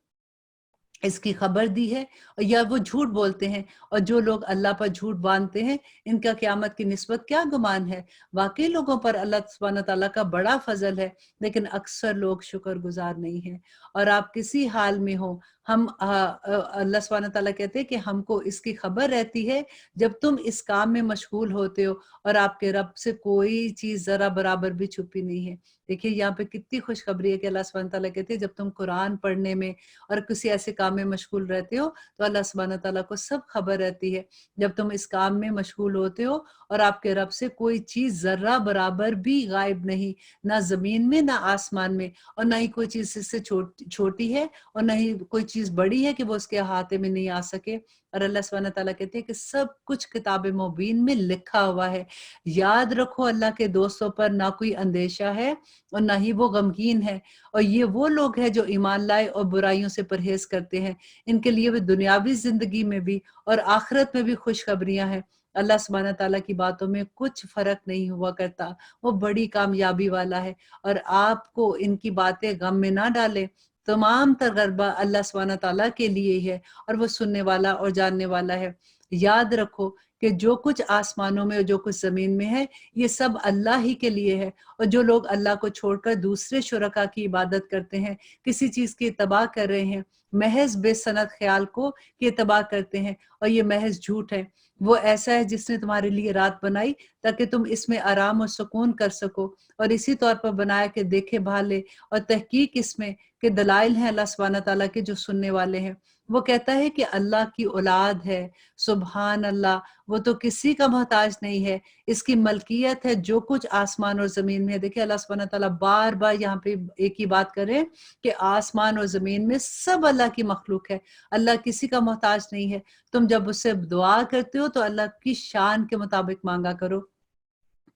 इसकी खबर दी है या वो झूठ बोलते हैं और जो लोग अल्लाह पर झूठ बांधते हैं, इनका क़यामत की निस्बत क्या गुमान है? वाक़ई लोगों पर अल्लाह सुब्हानहू व तआला का बड़ा फ़ज़ल है, लेकिन अक्सर लोग शुक्रगुज़ार नहीं हैं। और आप किसी हाल में हो, अल्लाह सुब्हानहू व तआला कहते हैं कि हमको इसकी खबर रहती है, जब तुम इस काम में मशगूल होते हो और आपके रब से कोई चीज़ ज़रा बराबर भी छुपी नहीं है। देखिए यहाँ पे कितनी खुशखबरी है कि अल्लाह सुब्हानहू व तआला कहते हैं जब तुम कुरान पढ़ने में और किसी ऐसे काम में मशगूल रहते हो, तो अल्लाह सुब्हानहू व तआला को सब खबर रहती है। जब तुम इस काम में मशगूल होते हो और आपके रब से कोई चीज़ ज़र्रा बराबर भी गायब नहीं, ना ज़मीन में, ना आसमान में और ना ही कोई चीज़ इससे छोटी है और ना ही कोई चीज़ बड़ी है कि वो उसके अहाते में नहीं आ सके। और अल्लाह सुब्हानहू व तआला कहते हैं कि सब कुछ किताब-ए मुबीन में लिखा हुआ है। याद रखो अल्लाह के दोस्तों पर ना कोई अंदेशा है और ना ही वो गमगीन है और ये वो लोग हैं जो ईमान लाए और बुराइयों से परहेज़ करते हैं। इनके लिए भी दुनियावी ज़िंदगी में भी और आखिरत में भी खुशखबरियाँ हैं। अल्लाह सुब्हानहू व तआला की बातों में कुछ फ़र्क नहीं हुआ करता। वो बड़ी कामयाबी वाला है और आपको इनकी बातें गम में ना डालें। तमाम तजर्बा अल्लाह सुब्हानहू व तआला के लिए ही है और वो सुनने वाला और जानने वाला है। याद रखो कि जो कुछ आसमानों में और जो कुछ ज़मीन में है, ये सब अल्लाह ही के लिए है और जो लोग अल्लाह को छोड़कर दूसरे शुरका की इबादत करते हैं, किसी चीज़ की इत्तबा कर रहे हैं, महज़ बेसनद ख़्याल को कि इत्तबा करते हैं और ये महज़ झूठ है। वो ऐसा है जिसने तुम्हारे लिए रात बनाई ताकि तुम इसमें आराम और सुकून कर सको और इसी तौर पर बनाया कि देखे-भाले और तहकीक इसमें कि दलाइल हैं अल्लाह सुब्हानहू व तआला के जो सुनने वाले हैं। वो कहता है कि अल्लाह की औलाद है, सुभान अल्लाह, वो तो किसी का मोहताज नहीं है, इसकी मलकियत है जो कुछ आसमान और ज़मीन में है। देखिए अल्लाह सुब्हानहू व तआला बार-बार यहाँ पे एक ही बात कर रहे हैं कि आसमान और ज़मीन में सब अल्लाह की मखलूक है, अल्लाह किसी का मोहताज नहीं है। तुम जब उससे दुआ करते हो तो अल्लाह की शान के मुताबिक माँगा करो।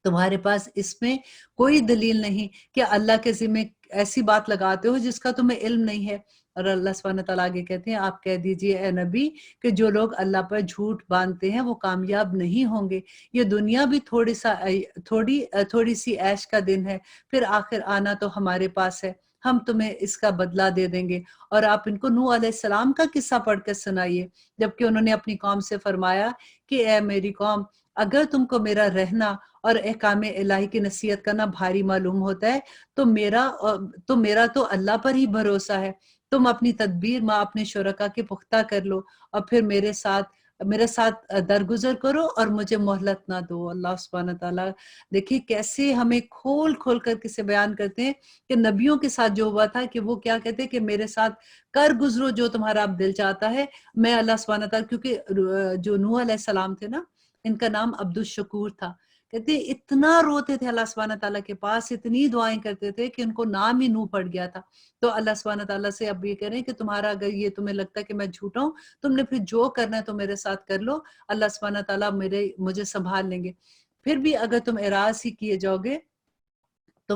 तुम्हारे पास इसमें कोई दलील नहीं कि अल्लाह के ज़िम्मे ऐसी बात लगाते हो जिसका तुम्हें इल्म नहीं है। और अल्लाह सुब्हानहू व तआला आगे कहते हैं आप कह दीजिए ए नबी कि जो लोग अल्लाह पर झूठ बाँधते हैं वो कामयाब नहीं होंगे। ये दुनिया भी थोड़ी-सी ऐश का दिन है, फिर आखिर आना तो हमारे पास है। हम तुम्हें इसका बदला दे देंगे। और आप इनको नूह अलैहिस्सलाम का किस्सा पढ़ कर सुनाइए, जबकि उन्होंने अपनी कौम से फरमाया कि ए मेरी कौम, अगर तुमको मेरा रहना और अहकाम इलाही की नसीहत करना भारी मालूम होता है, तो मेरा तो अल्लाह पर ही भरोसा है। तुम अपनी तदबीर अपने शुरका के पुख्ता कर लो और फिर मेरे साथ दरगुज़र करो और मुझे मोहलत ना दो। अल्लाह सुब्हानहू व तआला देखिए कैसे हमें खोल-खोल कर किसे बयान करते हैं कि नबियों के साथ जो हुआ था कि वो क्या कहते हैं कि मेरे साथ कर गुज़रो जो तुम्हारा अब दिल चाहता है। मैं अल्लाह सुब्हानहू व तआला क्योंकि जो नूह अलैहिस्सलाम थे ना, इनका नाम अब्दुल शकूर था। कहते इतना रोते थे अल्लाह सुब्हानहू व तआला के पास, इतनी दुआएँ करते थे कि उनको नाम ही नूह पड़ गया था। तो अल्लाह सुब्हानहू व तआला से अब ये कह रहे हैं कि तुम्हारा अगर ये तुम्हें लगता है कि मैं झूठा हूँ, तुमने फिर जो करना है तो मेरे साथ कर लो। अल्लाह सुब्हानहू व तआला मुझे सँभाल लेंगे। फिर भी अगर तुम एराज़ ही किए जाओगे तो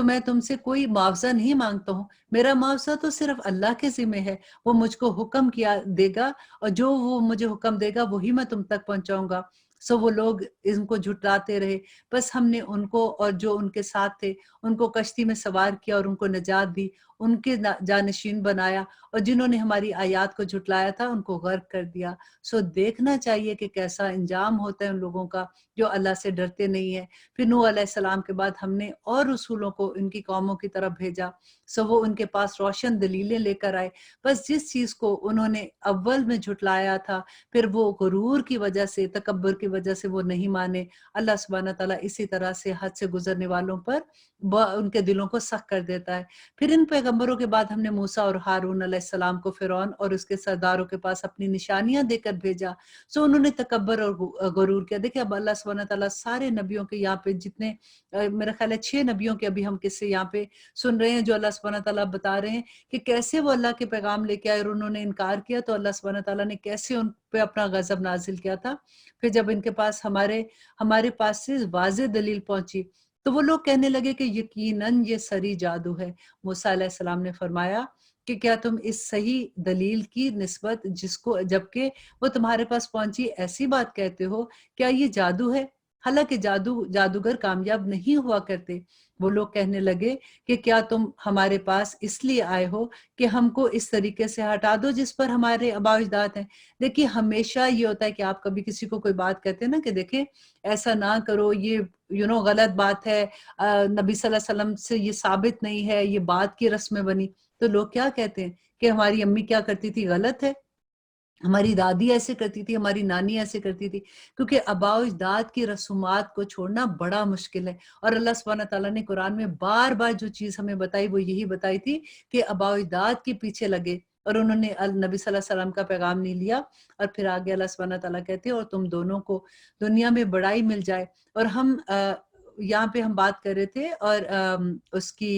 मैं तुमसे कोई मुआवज़ा नहीं माँगता हूँ। मेरा मुआवज़ा तो सिर्फ़ अल्लाह के ज़िम्मे है। वो मुझको हुक्म किया देगा और जो वो मुझे हुक्म देगा वही मैं तुम तक पहुँचाऊँगा। सो वो लोग इनको झुठलाते रहे। बस हमने उनको और जो उनके साथ थे, उनको कश्ती में सवार किया और उनको निजात दी। उनके जानशीन बनाया और जिन्होंने हमारी आयत को झुठलाया था उनको गर्क कर दिया। सो देखना चाहिए कि कैसा अंजाम होता है उन लोगों का जो अल्लाह से डरते नहीं है। फिर नूह अलैहिस्सलाम के बाद हमने और रसूलों को इनकी कौमों की तरफ भेजा। सो वो उनके पास रोशन दलीलें लेकर आए। बस जिस चीज़ को उन्होंने अव्वल में झुठलाया था, फिर वो गुरूर की वजह से, तकब्बुर की वजह से वो नहीं माने। अल्लाह सुब्हानहू व तआला इसी तरह से हद से गुज़रने वालों पर उनके दिलों को सख्त कर देता है। फिर इन पैगंबरों پیغمبروں کے بعد ہم نے موسیٰ اور ہارون علیہ السلام کو فرعون اور اس کے سرداروں کے پاس اپنی نشانیاں دے کر بھیجا، سو انہوں نے تکبر اور غرور کیا۔ دیکھیں اب اللہ سبحانہ تعالیٰ سارے نبیوں کے یہاں پہ جتنے میرا خیال ہے 6 نبیوں کے ابھی ہم قصے یہاں پہ سن رہے ہیں، جو اللہ سبحانہ تعالیٰ بتا رہے ہیں کہ کیسے وہ اللہ کے پیغام لے کے آئے اور انہوں نے انکار کیا، تو اللہ سبحانہ تعالیٰ نے کیسے ان پہ اپنا غضب نازل کیا تھا۔ پھر جب ان کے پاس ہمارے پاس سے واضح دلیل پہنچی تو وہ لوگ کہنے لگے کہ یقیناً یہ سری جادو ہے۔ موسیٰ علیہ السلام نے فرمایا کہ کیا تم اس صحیح دلیل کی نسبت جبکہ وہ تمہارے پاس پہنچی ایسی بات کہتے ہو؟ کیا یہ جادو ہے؟ حالانکہ جادوگر کامیاب نہیں ہوا کرتے۔ وہ لوگ کہنے لگے کہ کیا تم ہمارے پاس اس لیے آئے ہو کہ ہم کو اس طریقے سے ہٹا دو جس پر ہمارے آباء و اجداد ہیں۔ دیکھیے ہمیشہ یہ ہوتا ہے کہ آپ کبھی کسی کو کوئی بات کہتے ہیں نا کہ دیکھیں ایسا نہ کرو، یہ غلط بات ہے، نبی صلی اللہ علیہ وسلم سے یہ ثابت نہیں ہے، یہ بات کی رسم بنی، تو لوگ کیا کہتے ہیں کہ ہماری امی کیا کرتی تھی غلط ہے، ہماری دادی ایسے کرتی تھی، ہماری نانی ایسے کرتی تھی، کیونکہ آباء و اجداد کی رسومات کو چھوڑنا بڑا مشکل ہے۔ اور اللہ سبحانہ تعالیٰ نے قرآن میں بار بار جو چیز ہمیں بتائی وہ یہی بتائی تھی کہ آباء و اجداد کے پیچھے لگے اور انہوں نے نبی صلی اللہ علیہ وسلم کا پیغام نہیں لیا۔ اور پھر آگے اللہ سبحانہ تعالیٰ کہتے ہیں اور تم دونوں کو دنیا میں بڑائی مل جائے۔ اور ہم یہاں پہ ہم بات کر رہے تھے اور اس کی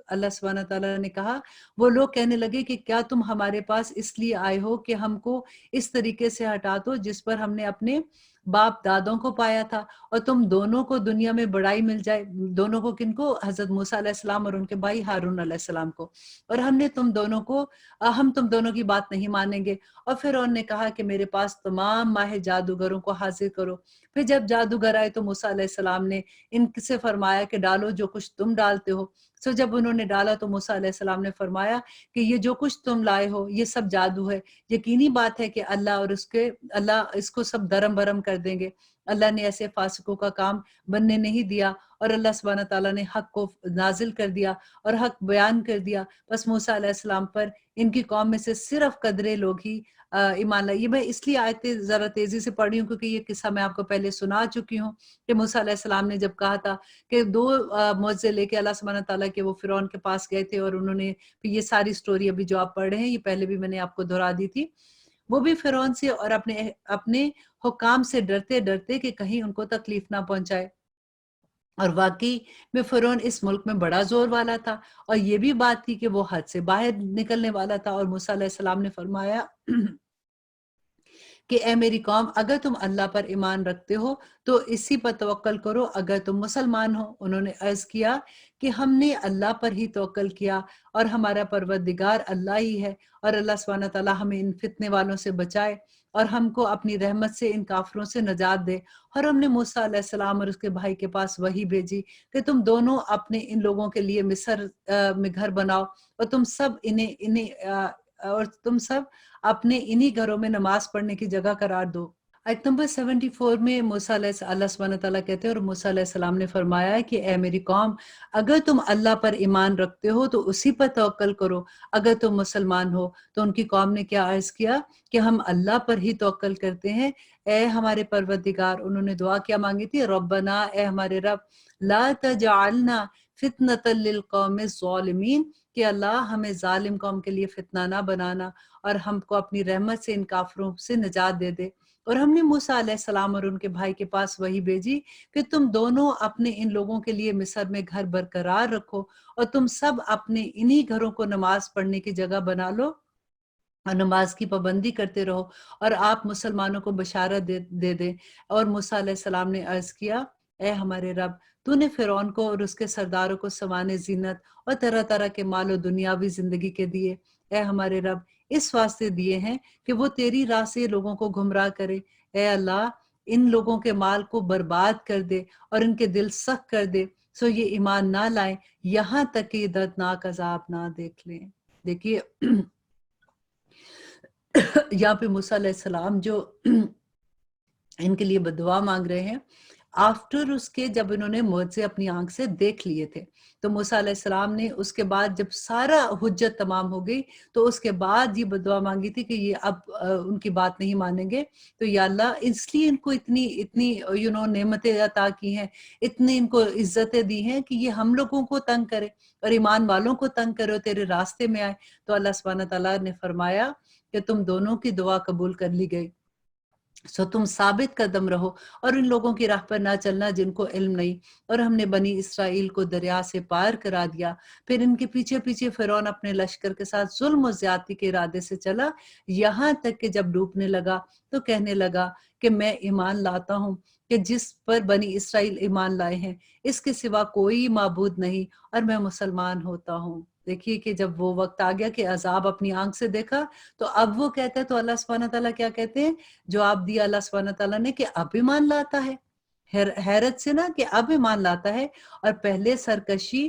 اللہ سبحانہ تعالیٰ نے کہا وہ لوگ کہنے لگے کہ کیا تم ہمارے پاس اس لیے آئے ہو کہ ہم کو اس طریقے سے ہٹا دو جس پر ہم نے اپنے باپ دادوں کو پایا تھا، اور تم دونوں کو دنیا میں بڑائی مل جائے۔ دونوں کو کن کو؟ حضرت موسیٰ علیہ السلام اور ان کے بھائی ہارون علیہ السلام کو۔ اور ہم تم دونوں کی بات نہیں مانیں گے۔ اور پھر انہوں نے کہا کہ میرے پاس تمام ماہر جادوگروں کو حاضر کرو۔ پھر جب جادوگر آئے تو موسیٰ علیہ السلام نے ان سے فرمایا کہ ڈالو جو کچھ تم ڈالتے ہو۔ سو جب انہوں نے ڈالا تو موسیٰ علیہ السلام نے فرمایا کہ یہ جو کچھ تم لائے ہو یہ سب جادو ہے۔ یقینی بات ہے کہ اللہ اس کو سب درم برم کر دیں گے۔ اللہ نے ایسے فاسقوں کا کام بننے نہیں دیا، اور اللہ سبحانہ تعالیٰ نے حق کو نازل کر دیا اور حق بیان کر دیا۔ بس موسیٰ علیہ السلام پر ان کی قوم میں سے صرف قدرے لوگ ہی ایمان لائے۔ یہ میں اس لیے آیتیں ذرا تیزی سے پڑھ رہی ہوں کیونکہ یہ قصہ میں آپ کو پہلے سنا چکی ہوں کہ موسیٰ علیہ السلام نے جب کہا تھا کہ 2 معجزے لے کے اللہ سبحانہ تعالیٰ کے وہ فرعون کے پاس گئے تھے، اور انہوں نے یہ ساری سٹوری ابھی جو آپ پڑھ رہے ہیں یہ پہلے بھی میں نے آپ کو دہرا دی تھی، وہ بھی فرعون سے اور اپنے حکام سے ڈرتے ڈرتے کہ کہیں ان کو تکلیف نہ پہنچائے۔ اور واقعی میں فرعون اس ملک میں بڑا زور والا تھا، اور یہ بھی بات تھی کہ وہ حد سے باہر نکلنے والا تھا۔ اور موسیٰ علیہ السلام نے فرمایا کہ اے میری قوم، اگر تم اللہ پر ایمان رکھتے ہو تو اسی پر توکل کرو، اگر تم مسلمان ہو۔ انہوں نے عرض کیا کہ ہم نے اللہ پر ہی توکل کیا اور ہمارا پروردگار اللہ ہی ہے، اور اللہ سبحانہ تعالیٰ ہمیں ان فتنے والوں سے بچائے اور ہم کو اپنی رحمت سے ان کافروں سے نجات دے۔ اور ہم نے موسیٰ علیہ السلام اور اس کے بھائی کے پاس وحی بھیجی کہ تم دونوں اپنے ان لوگوں کے لیے مصر میں گھر بناؤ، اور تم سب اپنے انہی گھروں میں نماز پڑھنے کی جگہ قرار دو۔ آیت نمبر 74 میں اللہ سبحانہ تعالیٰ کہتے ہیں اور موسیٰ علیہ السلام نے فرمایا کہ اے میری قوم، اگر تم اللہ پر ایمان رکھتے ہو تو اسی پر توکل کرو، اگر تم مسلمان ہو۔ تو ان کی قوم نے کیا عرض کیا کہ ہم اللہ پر ہی توکل کرتے ہیں، اے ہمارے پروردگار۔ انہوں نے دعا کیا مانگی تھی؟ ربنا، اے ہمارے رب، لا تجعلنا فتنة للقوم الظالمین، کہ اللہ ہمیں ظالم قوم کے لیے فتنہ نہ بنانا، اور ہم کو اپنی رحمت سے ان کافروں سے نجات دے دے۔ اور ہم نے موسیٰ علیہ السلام اور ان کے بھائی کے پاس وہی بھیجی کہ تم دونوں اپنے ان لوگوں کے لیے مصر میں گھر برقرار رکھو، اور تم سب اپنے انہی گھروں کو نماز پڑھنے کی جگہ بنا لو اور نماز کی پابندی کرتے رہو، اور آپ مسلمانوں کو بشارت دے دیں۔ اور موسیٰ علیہ السلام نے عرض کیا اے ہمارے رب، تو نے فرعون کو اور اس کے سرداروں کو سامان زینت اور طرح طرح کے مال و دنیاوی زندگی کے دیے، اے ہمارے رب اس واسطے دیے ہیں کہ وہ تیری راہ سے لوگوں کو گمراہ کرے۔ اے اللہ، ان لوگوں کے مال کو برباد کر دے اور ان کے دل سخت کر دے، سو یہ ایمان نہ لائیں یہاں تک کہ یہ دردناک عذاب نہ دیکھ لیں۔ دیکھیے یہاں پہ موسیٰ علیہ السلام جو ان کے لیے بددعا مانگ رہے ہیں، आफ्टर उसके जब इन्होंने मुझसे अपनी आंख से देख लिए थे, तो मूसा अलैहिस्सलाम ने उसके बाद जब सारा हुज्जत तमाम हो गई, तो उसके बाद ये बदुआ मांगी थी कि ये अब उनकी बात नहीं मानेंगे, तो या अल्लाह इसलिए इनको इतनी इतनी नेमतें अता की हैं, इतनी इनको इज्जतें दी हैं कि ये हम लोगों को तंग करे और ईमान वालों को तंग करे और तेरे रास्ते में आए। तो अल्लाह सुब्हानहू व तआला ने फरमाया कि तुम दोनों की दुआ कबूल कर ली गई, सो तुम साबित कदम रहो और इन लोगों की राह पर ना चलना जिनको इल्म नहीं। और हमने बनी इसराइल को दरिया से पार करा दिया, फिर इनके पीछे पीछे फिरौन अपने लश्कर के साथ जुल्म और ज्यादती के इरादे से चला, यहाँ तक कि जब डूबने लगा तो कहने लगा कि मैं ईमान लाता हूँ कि जिस पर बनी इसराइल ईमान लाए हैं, इसके सिवा कोई माबूद नहीं, और मैं मुसलमान होता हूँ। देखिए कि जब वो वक्त आ गया कि अजाब अपनी आंख से देखा, तो अब वो कहता है, तो अल्लाह सुब्हानहू व तआला क्या कहते हैं, जवाब दिया अल्लाह सुब्हानहू व तआला ने कि अब ईमान लाता है। हैरत से ना कि अब ईमान लाता है, और पहले सरकशी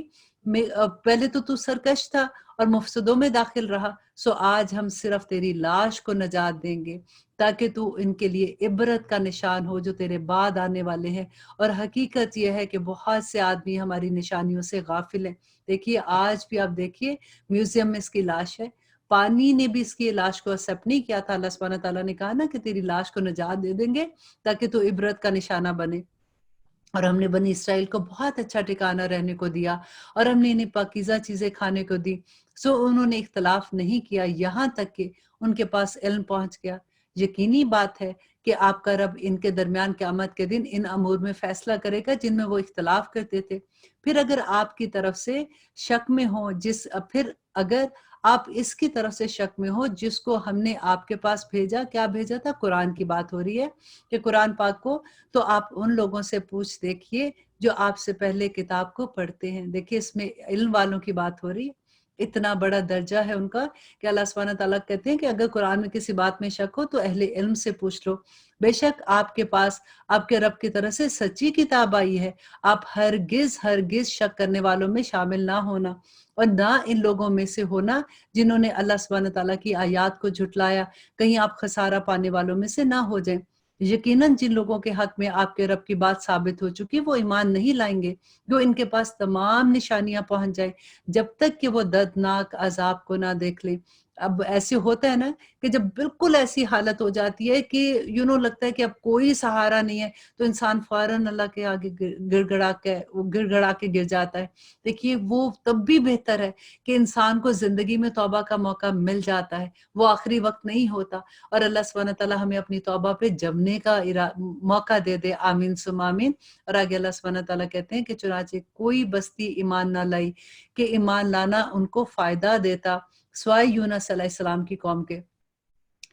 में पहले तो तू सरकश था और मुफसदों में दाखिल रहा, सो आज हम सिर्फ तेरी लाश को नजात देंगे ताकि तू इनके लिए इबरत का निशान हो जो तेरे बाद आने वाले हैं। और हकीकत यह है कि बहुत से आदमी हमारी निशानियों से गाफिल हैं। देखिए आज भी आप देखिए म्यूजियम में इसकी लाश है, पानी ने भी इसकी लाश को एक्सेप्ट नहीं किया था। अल्लाह सुब्हानहू व तआला ने कहा ना कि तेरी लाश को नजात दे देंगे ताकि तू इबरत का निशाना बने। और हमने बनी इसराइल को बहुत अच्छा ठिकाना रहने को दिया, और हमने इन्हें पाकीज़ा चीजें खाने को दी, सो उन्होंने इख्तलाफ नहीं किया, यहाँ तक कि उनके पास इल्म पहुंच गया। यकीनी बात है कि आपका रब इनके दरमियान क़यामत के दिन इन अमूर में फैसला करेगा जिनमें वो इख्तलाफ करते थे। फिर अगर आपकी तरफ से शक में हो फिर अगर आप इसकी तरफ से शक में हो जिसको हमने आपके पास भेजा, क्या भेजा था, कुरान की बात हो रही है कि कुरान पाक को, तो आप उन लोगों से पूछ देखिए जो आपसे पहले किताब को पढ़ते हैं। देखिए इसमें इल्म वालों की बात हो रही है, इतना बड़ा दर्जा है उनका कि अल्लाह सुब्हानहू व तआला कहते हैं कि अगर कुरान में किसी बात में शक हो तो अहले इल्म से पूछ लो। बेशक आपके पास आपके रब की तरफ से सच्ची किताब आई है, आप हरगिज शक करने वालों में शामिल ना होना, और ना इन लोगों में से होना जिन्होंने अल्लाह सुब्हानहू व तआला की आयत को झुटलाया, कहीं आप खसारा पाने वालों में से ना हो जाएं। यकीनन जिन लोगों के हक में आपके रब की बात साबित हो चुकी, वो ईमान नहीं लाएंगे, जो इनके पास तमाम निशानियां पहुंच जाए, जब तक कि वो दर्दनाक अजाब को ना देख ले। अब ऐसे होता है ना कि जब बिल्कुल ऐसी हालत हो जाती है कि लगता है कि अब कोई सहारा नहीं है, तो इंसान फौरन अल्लाह के आगे गिड़गड़ा के गिर जाता है। देखिए वो तब भी बेहतर है कि इंसान को जिंदगी में तौबा का मौका मिल जाता है, वो आखिरी वक्त नहीं होता, और अल्लाह सुब्हानहू व तआला हमें अपनी तौबा पे जमने का मौका दे दे। आमीन सुम्मा आमीन। और आगे अल्लाह सुब्हानहू व तआला कहते हैं कि चुनाचे कोई बस्ती ईमान ना लाई कि ईमान लाना उनको फायदा देता, स्वाय यूनुस अलैहिस्सलाम की कौम के।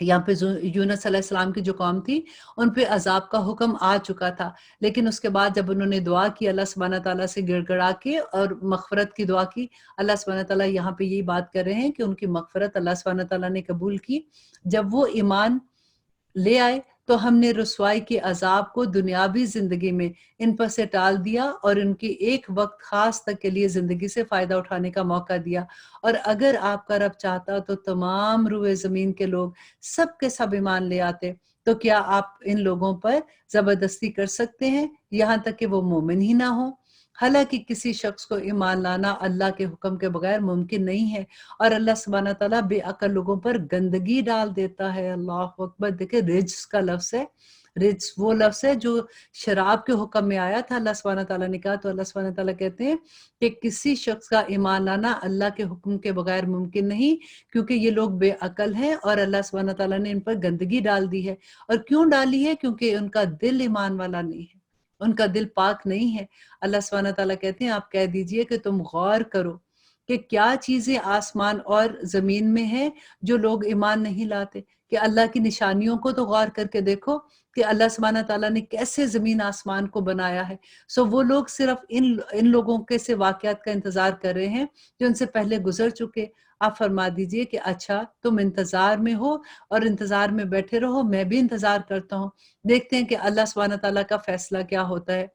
यहाँ पे यूनुस अलैहिस्सलाम की जो कौम थी, उन पे अजाब का हुक्म आ चुका था, लेकिन उसके बाद जब उन्होंने दुआ की अल्लाह सुब्हानहू व तआला से गिड़गिड़ा के और मग़फ़िरत की दुआ की, अल्लाह सुब्हानहू व तआला यहाँ पे यही बात कर रहे हैं कि उनकी मग़फ़िरत अल्लाह सुब्हानहू व तआला ने कबूल की। जब वो ईमान ले आए तो हमने रुसवाई के अजाब को दुनियावी जिंदगी में इन पर से टाल दिया और इनकी एक वक्त खास तक के लिए जिंदगी से फायदा उठाने का मौका दिया। और अगर आपका रब चाहता तो तमाम रूए जमीन के लोग सब के सब ईमान ले आते, तो क्या आप इन लोगों पर जबरदस्ती कर सकते हैं यहाँ तक कि वो मोमिन ही ना हो? हालांकि किसी शख्स को ईमान लाना अल्लाह के हुक्म के बगैर मुमकिन नहीं है, और अल्लाह सुब्हानहू व तआला बेअक्ल लोगों पर गंदगी डाल देता है। अल्लाह अकबर। देखिए रिज्स का लफ्ज है, रिज्स वो लफ्ज है जो शराब के हुक्म में आया था, अल्लाह सुब्हानहू व तआला ने कहा, तो अल्लाह सुब्हानहू व तआला कहते हैं कि किसी शख्स का ईमान लाना अल्लाह के हुक्म के बगैर मुमकिन नहीं, क्योंकि ये लोग बेअक्ल हैं और अल्लाह सुब्हानहू व तआला ने इन पर गंदगी डाल दी है। और क्यों डाली है? क्योंकि उनका दिल ईमान वाला नहीं है, उनका दिल पाक नहीं है। अल्लाह सुब्हानहू व तआला कहते हैं आप कह दीजिए कि तुम गौर करो कि क्या चीजें आसमान और जमीन में हैं जो लोग ईमान नहीं लाते, कि अल्लाह की निशानियों को तो गौर करके देखो कि अल्लाह सुब्हानहू व तआला ने कैसे जमीन आसमान को बनाया है। सो वो लोग सिर्फ इन इन लोगों के से वाकयात का इंतजार कर रहे हैं जो उनसे पहले गुजर चुके। आप फरमा दीजिए कि अच्छा तुम इंतजार में हो और इंतजार में बैठे रहो, मैं भी इंतजार करता हूँ, देखते हैं कि अल्लाह सुब्हानहू व तआला का फैसला क्या होता है।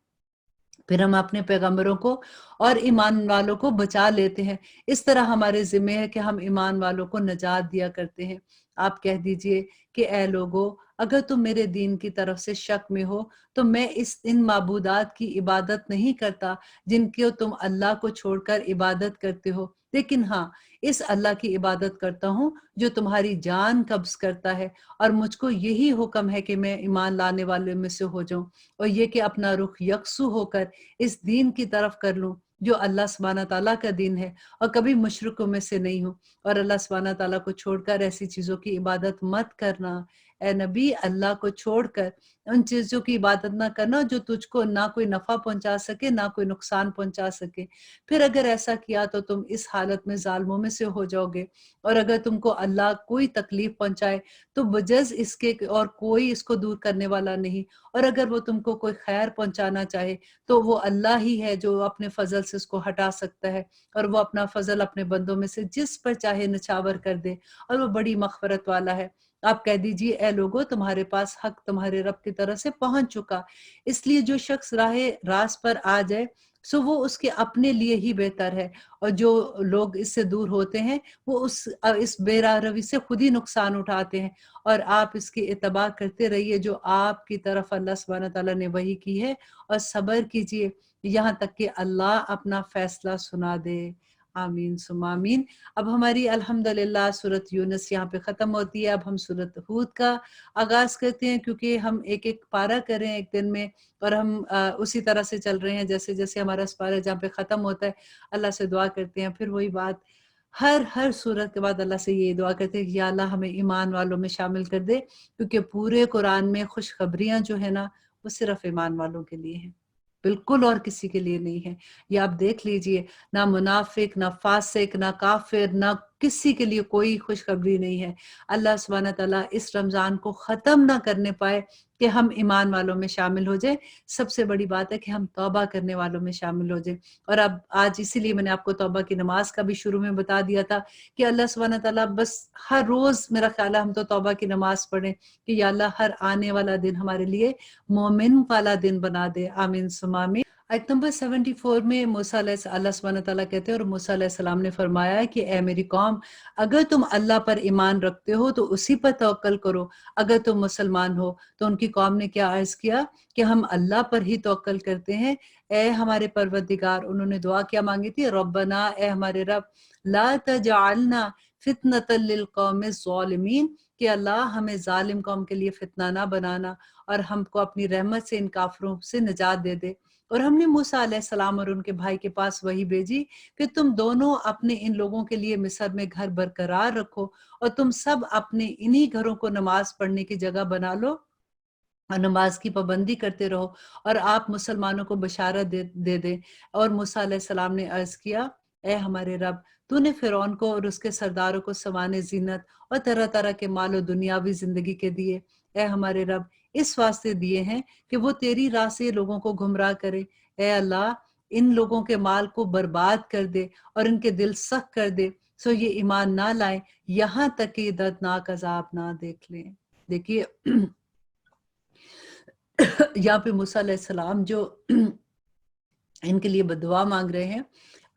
फिर हम अपने पैगंबरों को और ईमान वालों को बचा लेते हैं। इस तरह हमारे ज़िम्मे है कि हम ईमान वालों को नजात दिया करते हैं। آپ کہہ دیجئے کہ اے لوگو اگر تم میرے دین کی طرف سے شک میں ہو تو میں ان معبودات کی عبادت نہیں کرتا جن کو تم اللہ کو چھوڑ کر عبادت کرتے ہو، لیکن ہاں اس اللہ کی عبادت کرتا ہوں جو تمہاری جان قبض کرتا ہے، اور مجھ کو یہی حکم ہے کہ میں ایمان لانے والوں میں سے ہو جاؤں، اور یہ کہ اپنا رخ یکسو ہو کر اس دین کی طرف کر لوں جو اللہ سبحانہ تعالیٰ کا دین ہے، اور کبھی مشرکوں میں سے نہیں ہوں، اور اللہ سبحانہ تعالیٰ کو چھوڑ کر ایسی چیزوں کی عبادت مت کرنا۔ اے نبی اللہ کو چھوڑ کر ان چیزوں کی عبادت نہ کرنا جو تجھ کو نہ کوئی نفع پہنچا سکے نہ کوئی نقصان پہنچا سکے، پھر اگر ایسا کیا تو تم اس حالت میں ظالموں میں سے ہو جاؤ گے، اور اگر تم کو اللہ کوئی تکلیف پہنچائے تو بجز اس کے اور کوئی اس کو دور کرنے والا نہیں، اور اگر وہ تم کو کوئی خیر پہنچانا چاہے تو وہ اللہ ہی ہے جو اپنے فضل سے اس کو ہٹا سکتا ہے، اور وہ اپنا فضل اپنے بندوں میں سے جس پر چاہے نچھاور کر دے، اور وہ بڑی مغفرت والا ہے۔ آپ کہہ دیجئے اے لوگو تمہارے پاس حق تمہارے رب کی طرف سے پہنچ چکا، اس لیے جو شخص راہ راست پر آ جائے سو وہ اس کے اپنے لیے ہی بہتر ہے، اور جو لوگ اس سے دور ہوتے ہیں وہ اس بے راہ روی سے خود ہی نقصان اٹھاتے ہیں، اور آپ اس کی اتباع کرتے رہیے جو آپ کی طرف اللہ سبحانہ تعالیٰ نے وحی کی ہے، اور صبر کیجئے یہاں تک کہ اللہ اپنا فیصلہ سنا دے۔ آمین ثم آمین۔ اب ہماری الحمدللہ سورۃ یونس یہاں پہ ختم ہوتی ہے۔ اب ہم سورۃ ہود کا آغاز کرتے ہیں، کیونکہ ہم ایک ایک پارہ کر رہے ہیں ایک دن میں، اور ہم اسی طرح سے چل رہے ہیں جیسے جیسے ہمارا پارہ جہاں پہ ختم ہوتا ہے اللہ سے دعا کرتے ہیں، پھر وہی بات ہر سورت کے بعد اللہ سے یہ دعا کرتے ہیں کہ یا اللہ ہمیں ایمان والوں میں شامل کر دے، کیونکہ پورے قرآن میں خوشخبریاں جو ہے نا وہ صرف ایمان والوں کے لیے ہیں، بالکل اور کسی کے لیے نہیں ہے۔ یہ آپ دیکھ لیجئے، نہ منافق، نہ فاسق، نہ کافر، نہ کسی کے لیے کوئی خوشخبری نہیں ہے۔ اللہ سبحانہ تعالیٰ اس رمضان کو ختم نہ کرنے پائے کہ ہم ایمان والوں میں شامل ہو جائیں۔ سب سے بڑی بات ہے کہ ہم توبہ کرنے والوں میں شامل ہو جائیں۔ اور اب آج اسی لیے میں نے آپ کو توبہ کی نماز کا بھی شروع میں بتا دیا تھا کہ اللہ سبحانہ تعالیٰ بس ہر روز میرا خیال ہے ہم تو توبہ کی نماز پڑھیں کہ یا اللہ ہر آنے والا دن ہمارے لیے مومن والا دن بنا دے۔ آمین ثم آمین۔ آیت نمبر 74 میں موسیٰ علیہ اللہ سبحانہ تعالیٰ کہتے ہیں، اور موسیٰ علیہ السلام نے فرمایا ہے کہ اے میری قوم اگر تم اللہ پر ایمان رکھتے ہو تو اسی پر توکل کرو، اگر تم مسلمان ہو۔ تو ان کی قوم نے کیا عرض کیا کہ ہم اللہ پر ہی توکل کرتے ہیں، اے ہمارے پروردگار۔ انہوں نے دعا کیا مانگی تھی، ربنا اے ہمارے رب لا تجعلنا فتنۃ للقوم الظالمین، کہ اللہ ہمیں ظالم قوم کے لیے فتنہ نہ بنانا، اور ہم کو اپنی رحمت سے ان کافروں سے نجات دے دے۔ اور ہم نے موسیٰ علیہ السلام اور ان کے بھائی کے پاس وہی بھیجی کہ تم دونوں اپنے ان لوگوں کے لیے مصر میں گھر برقرار رکھو، اور تم سب اپنے انہی گھروں کو نماز پڑھنے کی جگہ بنا لو اور نماز کی پابندی کرتے رہو، اور آپ مسلمانوں کو بشارت دے دیں۔ اور موسیٰ علیہ السلام نے عرض کیا اے ہمارے رب تو نے فرعون کو اور اس کے سرداروں کو سوانح زینت اور طرح طرح کے مال و دنیاوی زندگی کے دیے، اے ہمارے رب اس واسطے دیے ہیں کہ وہ تیری راہ سے لوگوں کو گمراہ کرے۔ اے اللہ ان لوگوں کے مال کو برباد کر دے اور ان کے دل سخت کر دے سو یہ ایمان نہ لائیں یہاں تک کہ دردناک عذاب نہ دیکھ لیں۔ دیکھیے یہاں پہ موسیٰ علیہ السلام جو ان کے لیے بدعا مانگ رہے ہیں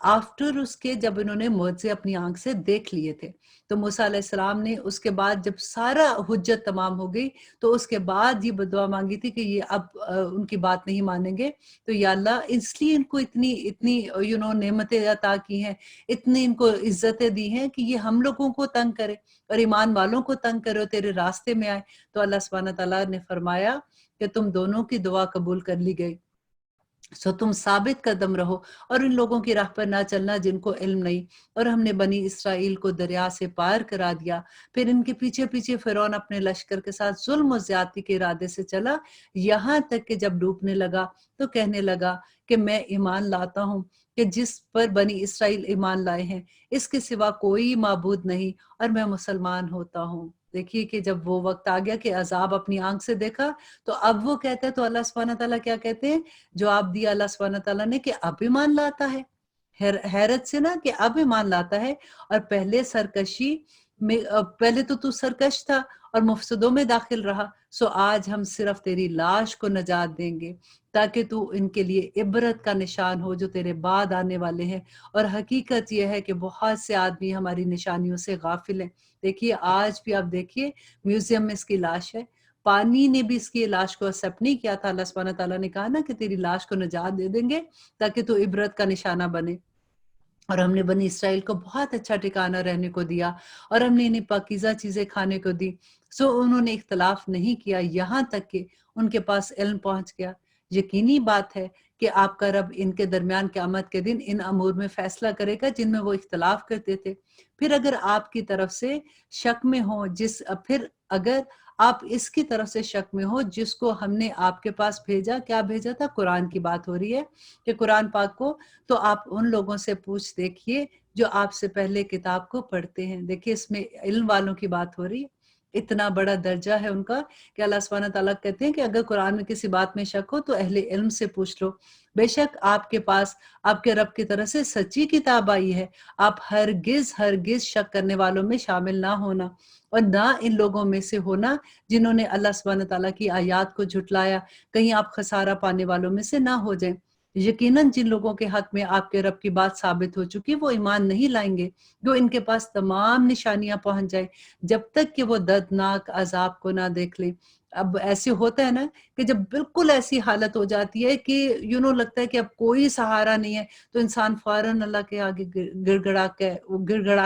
آفٹر اس کے جب انہوں نے معجزے اپنی آنکھ سے دیکھ لیے تھے، تو موسیٰ علیہ السلام نے اس کے بعد جب سارا حجت تمام ہو گئی تو اس کے بعد یہ بدعا مانگی تھی کہ یہ اب ان کی بات نہیں مانیں گے، تو یا اللہ اس لیے ان کو اتنی نعمتیں عطا کی ہیں، اتنی ان کو عزتیں دی ہیں کہ یہ ہم لوگوں کو تنگ کرے اور ایمان والوں کو تنگ کرے اور تیرے راستے میں آئے۔ تو اللہ سبحانہ تعالیٰ نے فرمایا کہ تم دونوں کی دعا قبول کر لی گئی، سو تم ثابت قدم رہو اور ان لوگوں کی راہ پر نہ چلنا جن کو علم نہیں۔ اور ہم نے بنی اسرائیل کو دریا سے پار کرا دیا، پھر ان کے پیچھے پیچھے فرعون اپنے لشکر کے ساتھ ظلم و زیادتی کے ارادے سے چلا، یہاں تک کہ جب ڈوبنے لگا تو کہنے لگا کہ میں ایمان لاتا ہوں کہ جس پر بنی اسرائیل ایمان لائے ہیں اس کے سوا کوئی معبود نہیں، اور میں مسلمان ہوتا ہوں۔ دیکھیے کہ جب وہ وقت آ گیا کہ عذاب اپنی آنکھ سے دیکھا تو اب وہ کہتا ہے، تو اللہ سبحانہ تعالیٰ کیا کہتے ہیں، جواب دیا اللہ سبحانہ تعالیٰ نے کہ اب ایمان لاتا ہے، حیرت سے نا کہ اب ایمان لاتا ہے، اور پہلے سرکشی میں پہلے تو سرکش تھا اور मुफसदों में दाखिल रहा, सो आज हम सिर्फ तेरी लाश को नजात देंगे ताकि तू इनके लिए इबरत का निशान हो जो तेरे बाद आने वाले हैं। और हकीकत यह है कि बहुत से आदमी हमारी निशानियों से गाफिल हैं। देखिए आज भी आप देखिए म्यूजियम में इसकी लाश है, पानी ने भी इसकी लाश को एक्सेप्ट नहीं किया था। अल्लाह सुब्हानहू व तआला ने कहा ना कि तेरी लाश को नजात दे देंगे ताकि तू इबरत का निशाना बने। और हमने बनी इसराइल को बहुत अच्छा ठिकाना रहने को दिया और हमने इन्हें पाकीज़ा चीज़ें खाने को दी। सो उन्होंने इख्तलाफ नहीं किया, यहाँ तक कि उनके पास इल्म पहुँच गया। यकीनी बात है कि आपका रब इनके दरमियान क़यामत के दिन इन अमूर में फ़ैसला करेगा जिनमें वो इख्तलाफ करते थे। फिर अगर आपकी तरफ से शक में हो फिर अगर आप इसकी तरफ से शक में हो जिसको हमने आपके पास भेजा, क्या भेजा था? कुरान की बात हो रही है कि कुरान पाक को, तो आप उन लोगों से पूछ देखिए जो आपसे पहले किताब को पढ़ते हैं। देखिए इसमें इल्म वालों की बात हो रही है। इतना बड़ा दर्जा है उनका कि अल्लाह सुब्हानहू व तआला कहते हैं कि अगर कुरान में किसी बात में शक हो तो अहले इल्म से पूछ लो। बेशक आपके पास आपके रब की तरफ से सच्ची किताब आई है। आप हरगिज़ शक करने वालों में शामिल ना होना और ना इन लोगों में से होना जिन्होंने अल्लाह सुब्हानहू व तआला की आयत को झुटलाया। कहीं आप खसारा पाने वालों में से ना हो जाएँ। यकीनन जिन लोगों के हक में आपके रब की बात साबित हो चुकी वो ईमान नहीं लाएंगे, जो इनके पास तमाम निशानियां पहुंच जाए जब तक कि वो दर्दनाक अजाब को ना देख ले। अब ऐसे होता है ना कि जब बिल्कुल ऐसी हालत हो जाती है कि लगता है कि अब कोई सहारा नहीं है, तो इंसान फौरन अल्लाह के आगे गिड़गड़ा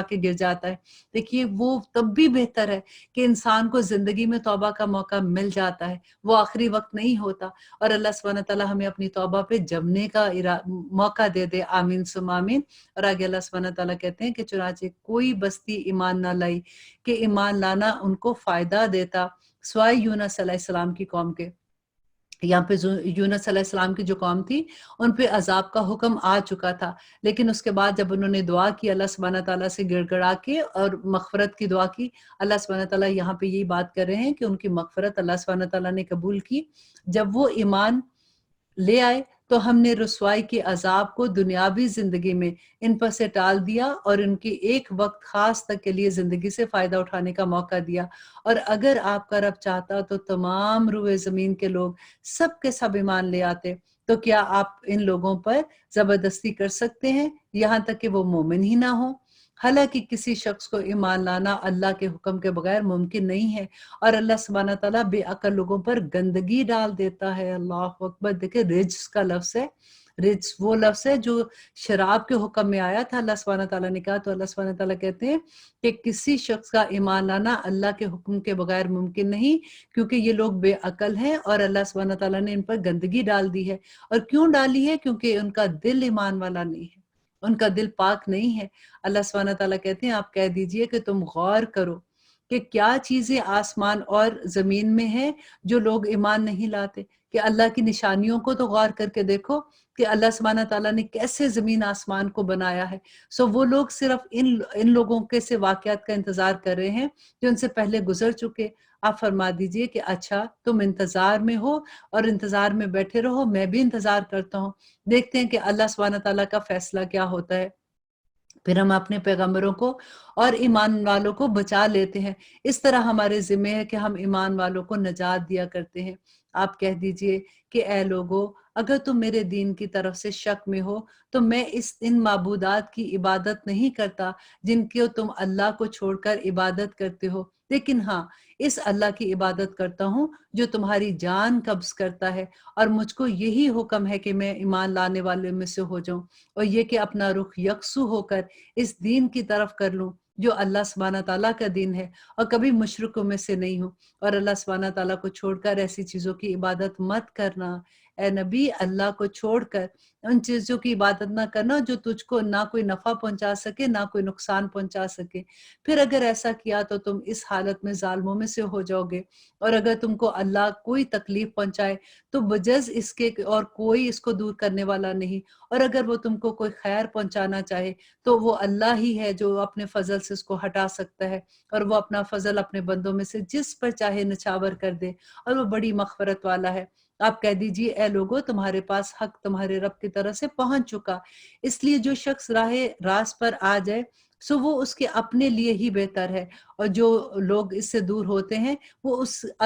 के गिर जाता है। देखिए वो तब भी बेहतर है कि इंसान को जिंदगी में तौबा का मौका मिल जाता है, वो आखिरी वक्त नहीं होता। और अल्लाह सुब्हानहू व तआला हमें अपनी तौबा पे जमने का मौका दे दे। आमीन सुम्मा आमीन। और आगे अल्लाह सुब्हानहू व तआला कहते हैं कि चुनांचे कोई बस्ती ईमान ना लाई कि ईमान लाना उनको फायदा देता स्वाय यूनुस अलैहिस्सलाम की कौम के। यहाँ पे यूनुस अलैहिस्सलाम की जो कौम थी उन पे अजाब का हुक्म आ चुका था, लेकिन उसके बाद जब उन्होंने दुआ की अल्लाह सुब्हानहू व तआला से गिड़गिड़ा के और मग़फ़िरत की दुआ की, अल्लाह सुब्हानहू व तआला यहाँ पे यही बात कर रहे हैं कि उनकी मग़फ़िरत अल्लाह सुब्हानहू व तआला ने कबूल की। जब वो ईमान ले आए तो हमने रुसवाई के अजाब को दुनियावी जिंदगी में इन पर से टाल दिया और इनकी एक वक्त खास तक के लिए जिंदगी से फायदा उठाने का मौका दिया। और अगर आपका रब चाहता तो तमाम रूए जमीन के लोग सब के सब ईमान ले आते। तो क्या आप इन लोगों पर जबरदस्ती कर सकते हैं यहाँ तक कि वो मोमिन ही ना हो? हालांकि किसी शख्स को ईमान लाना अल्लाह के हुक्म के बगैर मुमकिन नहीं है और अल्लाह सुब्हानहू व तआला बेअक्ल लोगों पर गंदगी डाल देता है। अल्लाह अकबर। देखिए रिज्स का लफ्ज है, रिज्स वो लफ्ज है जो शराब के हुक्म में आया था। अल्लाह सुब्हानहू व तआला ने कहा, तो अल्लाह सुब्हानहू व तआला कहते हैं कि किसी शख्स का ईमान लाना अल्लाह के हुक्म के बगैर मुमकिन नहीं, क्योंकि ये लोग बेअक्ल हैं और अल्लाह सुब्हानहू व तआला ने इन पर गंदगी डाल दी है। और क्यों डाली है? क्योंकि उनका दिल ईमान वाला नहीं है, उनका दिल पाक नहीं है। अल्लाह सुब्हानहू व तआला कहते हैं आप कह दीजिए कि तुम गौर करो कि क्या चीजें आसमान और जमीन में हैं जो लोग ईमान नहीं लाते, कि अल्लाह की निशानियों को तो गौर करके देखो कि अल्लाह सुब्हानहू व तआला ने कैसे जमीन आसमान को बनाया है। सो वो लोग सिर्फ इन लोगों के से वाकयात का इंतजार कर रहे हैं जो उनसे पहले गुजर चुके। आप फरमा दीजिए कि अच्छा तुम इंतजार में हो और इंतजार में बैठे रहो, मैं भी इंतजार करता हूँ, देखते हैं कि अल्लाह सुब्हानहू व तआला का फैसला क्या होता है। फिर हम अपने पैगंबरों को और ईमान वालों को बचा लेते हैं। इस तरह हमारे ज़िम्मे है कि हम ईमान वालों को नजात दिया करते हैं। आप कह दीजिए कि ऐ लोगों, अगर तुम मेरे दीन की तरफ से शक में हो तो मैं इन माबूदात की इबादत नहीं करता जिनकी तुम अल्लाह को छोड़कर इबादत करते हो, लेकिन हाँ, इस अल्लाह की इबादत करता हूँ जो तुम्हारी जान कब्ज़ करता है। और मुझको यही हुक्म है कि मैं ईमान लाने वाले में से हो जाऊँ और ये कि अपना रुख यकसू होकर इस दीन की तरफ कर लूं जो अल्लाह सुब्हानहू व तआला का दीन है और कभी मुशरिकों में से नहीं हूं। और अल्लाह सुब्हानहू व तआला को छोड़कर ऐसी चीजों की इबादत मत करना। ए नबी, अल्लाह को छोड़कर उन चीजों की इबादत ना करना जो तुझको ना कोई नफा पहुंचा सके ना कोई नुकसान पहुंचा सके। फिर अगर ऐसा किया तो तुम इस हालत में जालिमों में से हो जाओगे। और अगर तुमको अल्लाह कोई तकलीफ पहुंचाए तो बजज इसके और कोई इसको दूर करने वाला नहीं। और अगर वो तुमको कोई खैर पहुंचाना चाहे तो वो अल्लाह ही है जो अपने फजल से उसको हटा सकता है। और वो अपना फजल अपने बंदों में से जिस पर चाहे निछावर कर दे और वो बड़ी मग़फ़िरत वाला है। आप कह दीजिए ए लोगो, तुम्हारे पास हक तुम्हारे रब की तरफ से पहुंच चुका, इसलिए जो शख्स राह रास पर आ जाए سو وہ اس کے اپنے لیے ہی بہتر ہے، اور جو لوگ اس سے دور ہوتے ہیں وہ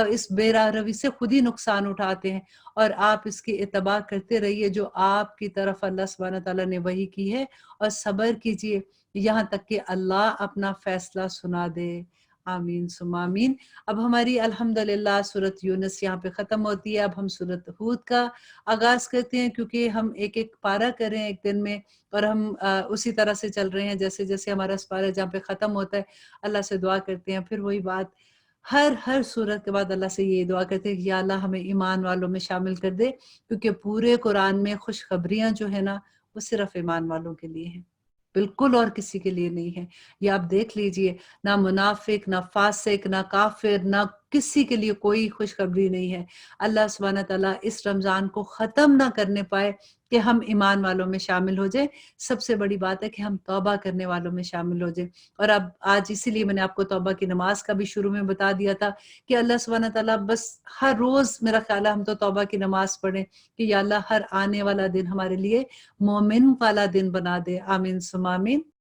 اس بے راہ روی سے خود ہی نقصان اٹھاتے ہیں، اور آپ اس کی اتباع کرتے رہیے جو آپ کی طرف اللہ سبحانہ تعالیٰ نے وحی کی ہے، اور صبر کیجئے یہاں تک کہ اللہ اپنا فیصلہ سنا دے۔ آمین ثم آمین۔ اب ہماری الحمدللہ سورۃ یونس یہاں پہ ختم ہوتی ہے۔ اب ہم سورۃ ہود کا آغاز کرتے ہیں، کیونکہ ہم ایک ایک پارہ کر رہے ہیں ایک دن میں، اور ہم اسی طرح سے چل رہے ہیں جیسے جیسے ہمارا پارہ جہاں پہ ختم ہوتا ہے اللہ سے دعا کرتے ہیں۔ پھر وہی بات، ہر سورت کے بعد اللہ سے یہ دعا کرتے ہیں کہ یا اللہ ہمیں ایمان والوں میں شامل کر دے، کیونکہ پورے قرآن میں خوشخبریاں جو ہے نا وہ صرف ایمان والوں کے لیے ہیں، بالکل اور کسی کے لیے نہیں ہے۔ یہ آپ دیکھ لیجئے، نہ منافق، نہ فاسق، نہ کافر، نہ کسی کے لیے کوئی خوشخبری نہیں ہے۔ اللہ سبحانہ تعالیٰ اس رمضان کو ختم نہ کرنے پائے کہ ہم ایمان والوں میں شامل ہو جائیں۔ سب سے بڑی بات ہے کہ ہم توبہ کرنے والوں میں شامل ہو جائیں۔ اور اب آج اسی لیے میں نے آپ کو توبہ کی نماز کا بھی شروع میں بتا دیا تھا کہ اللہ سبحانہ تعالیٰ بس ہر روز میرا خیال ہے ہم تو توبہ کی نماز پڑھیں کہ یا اللہ ہر آنے والا دن ہمارے لیے مومن والا دن بنا دے۔ آمین ثم آمین۔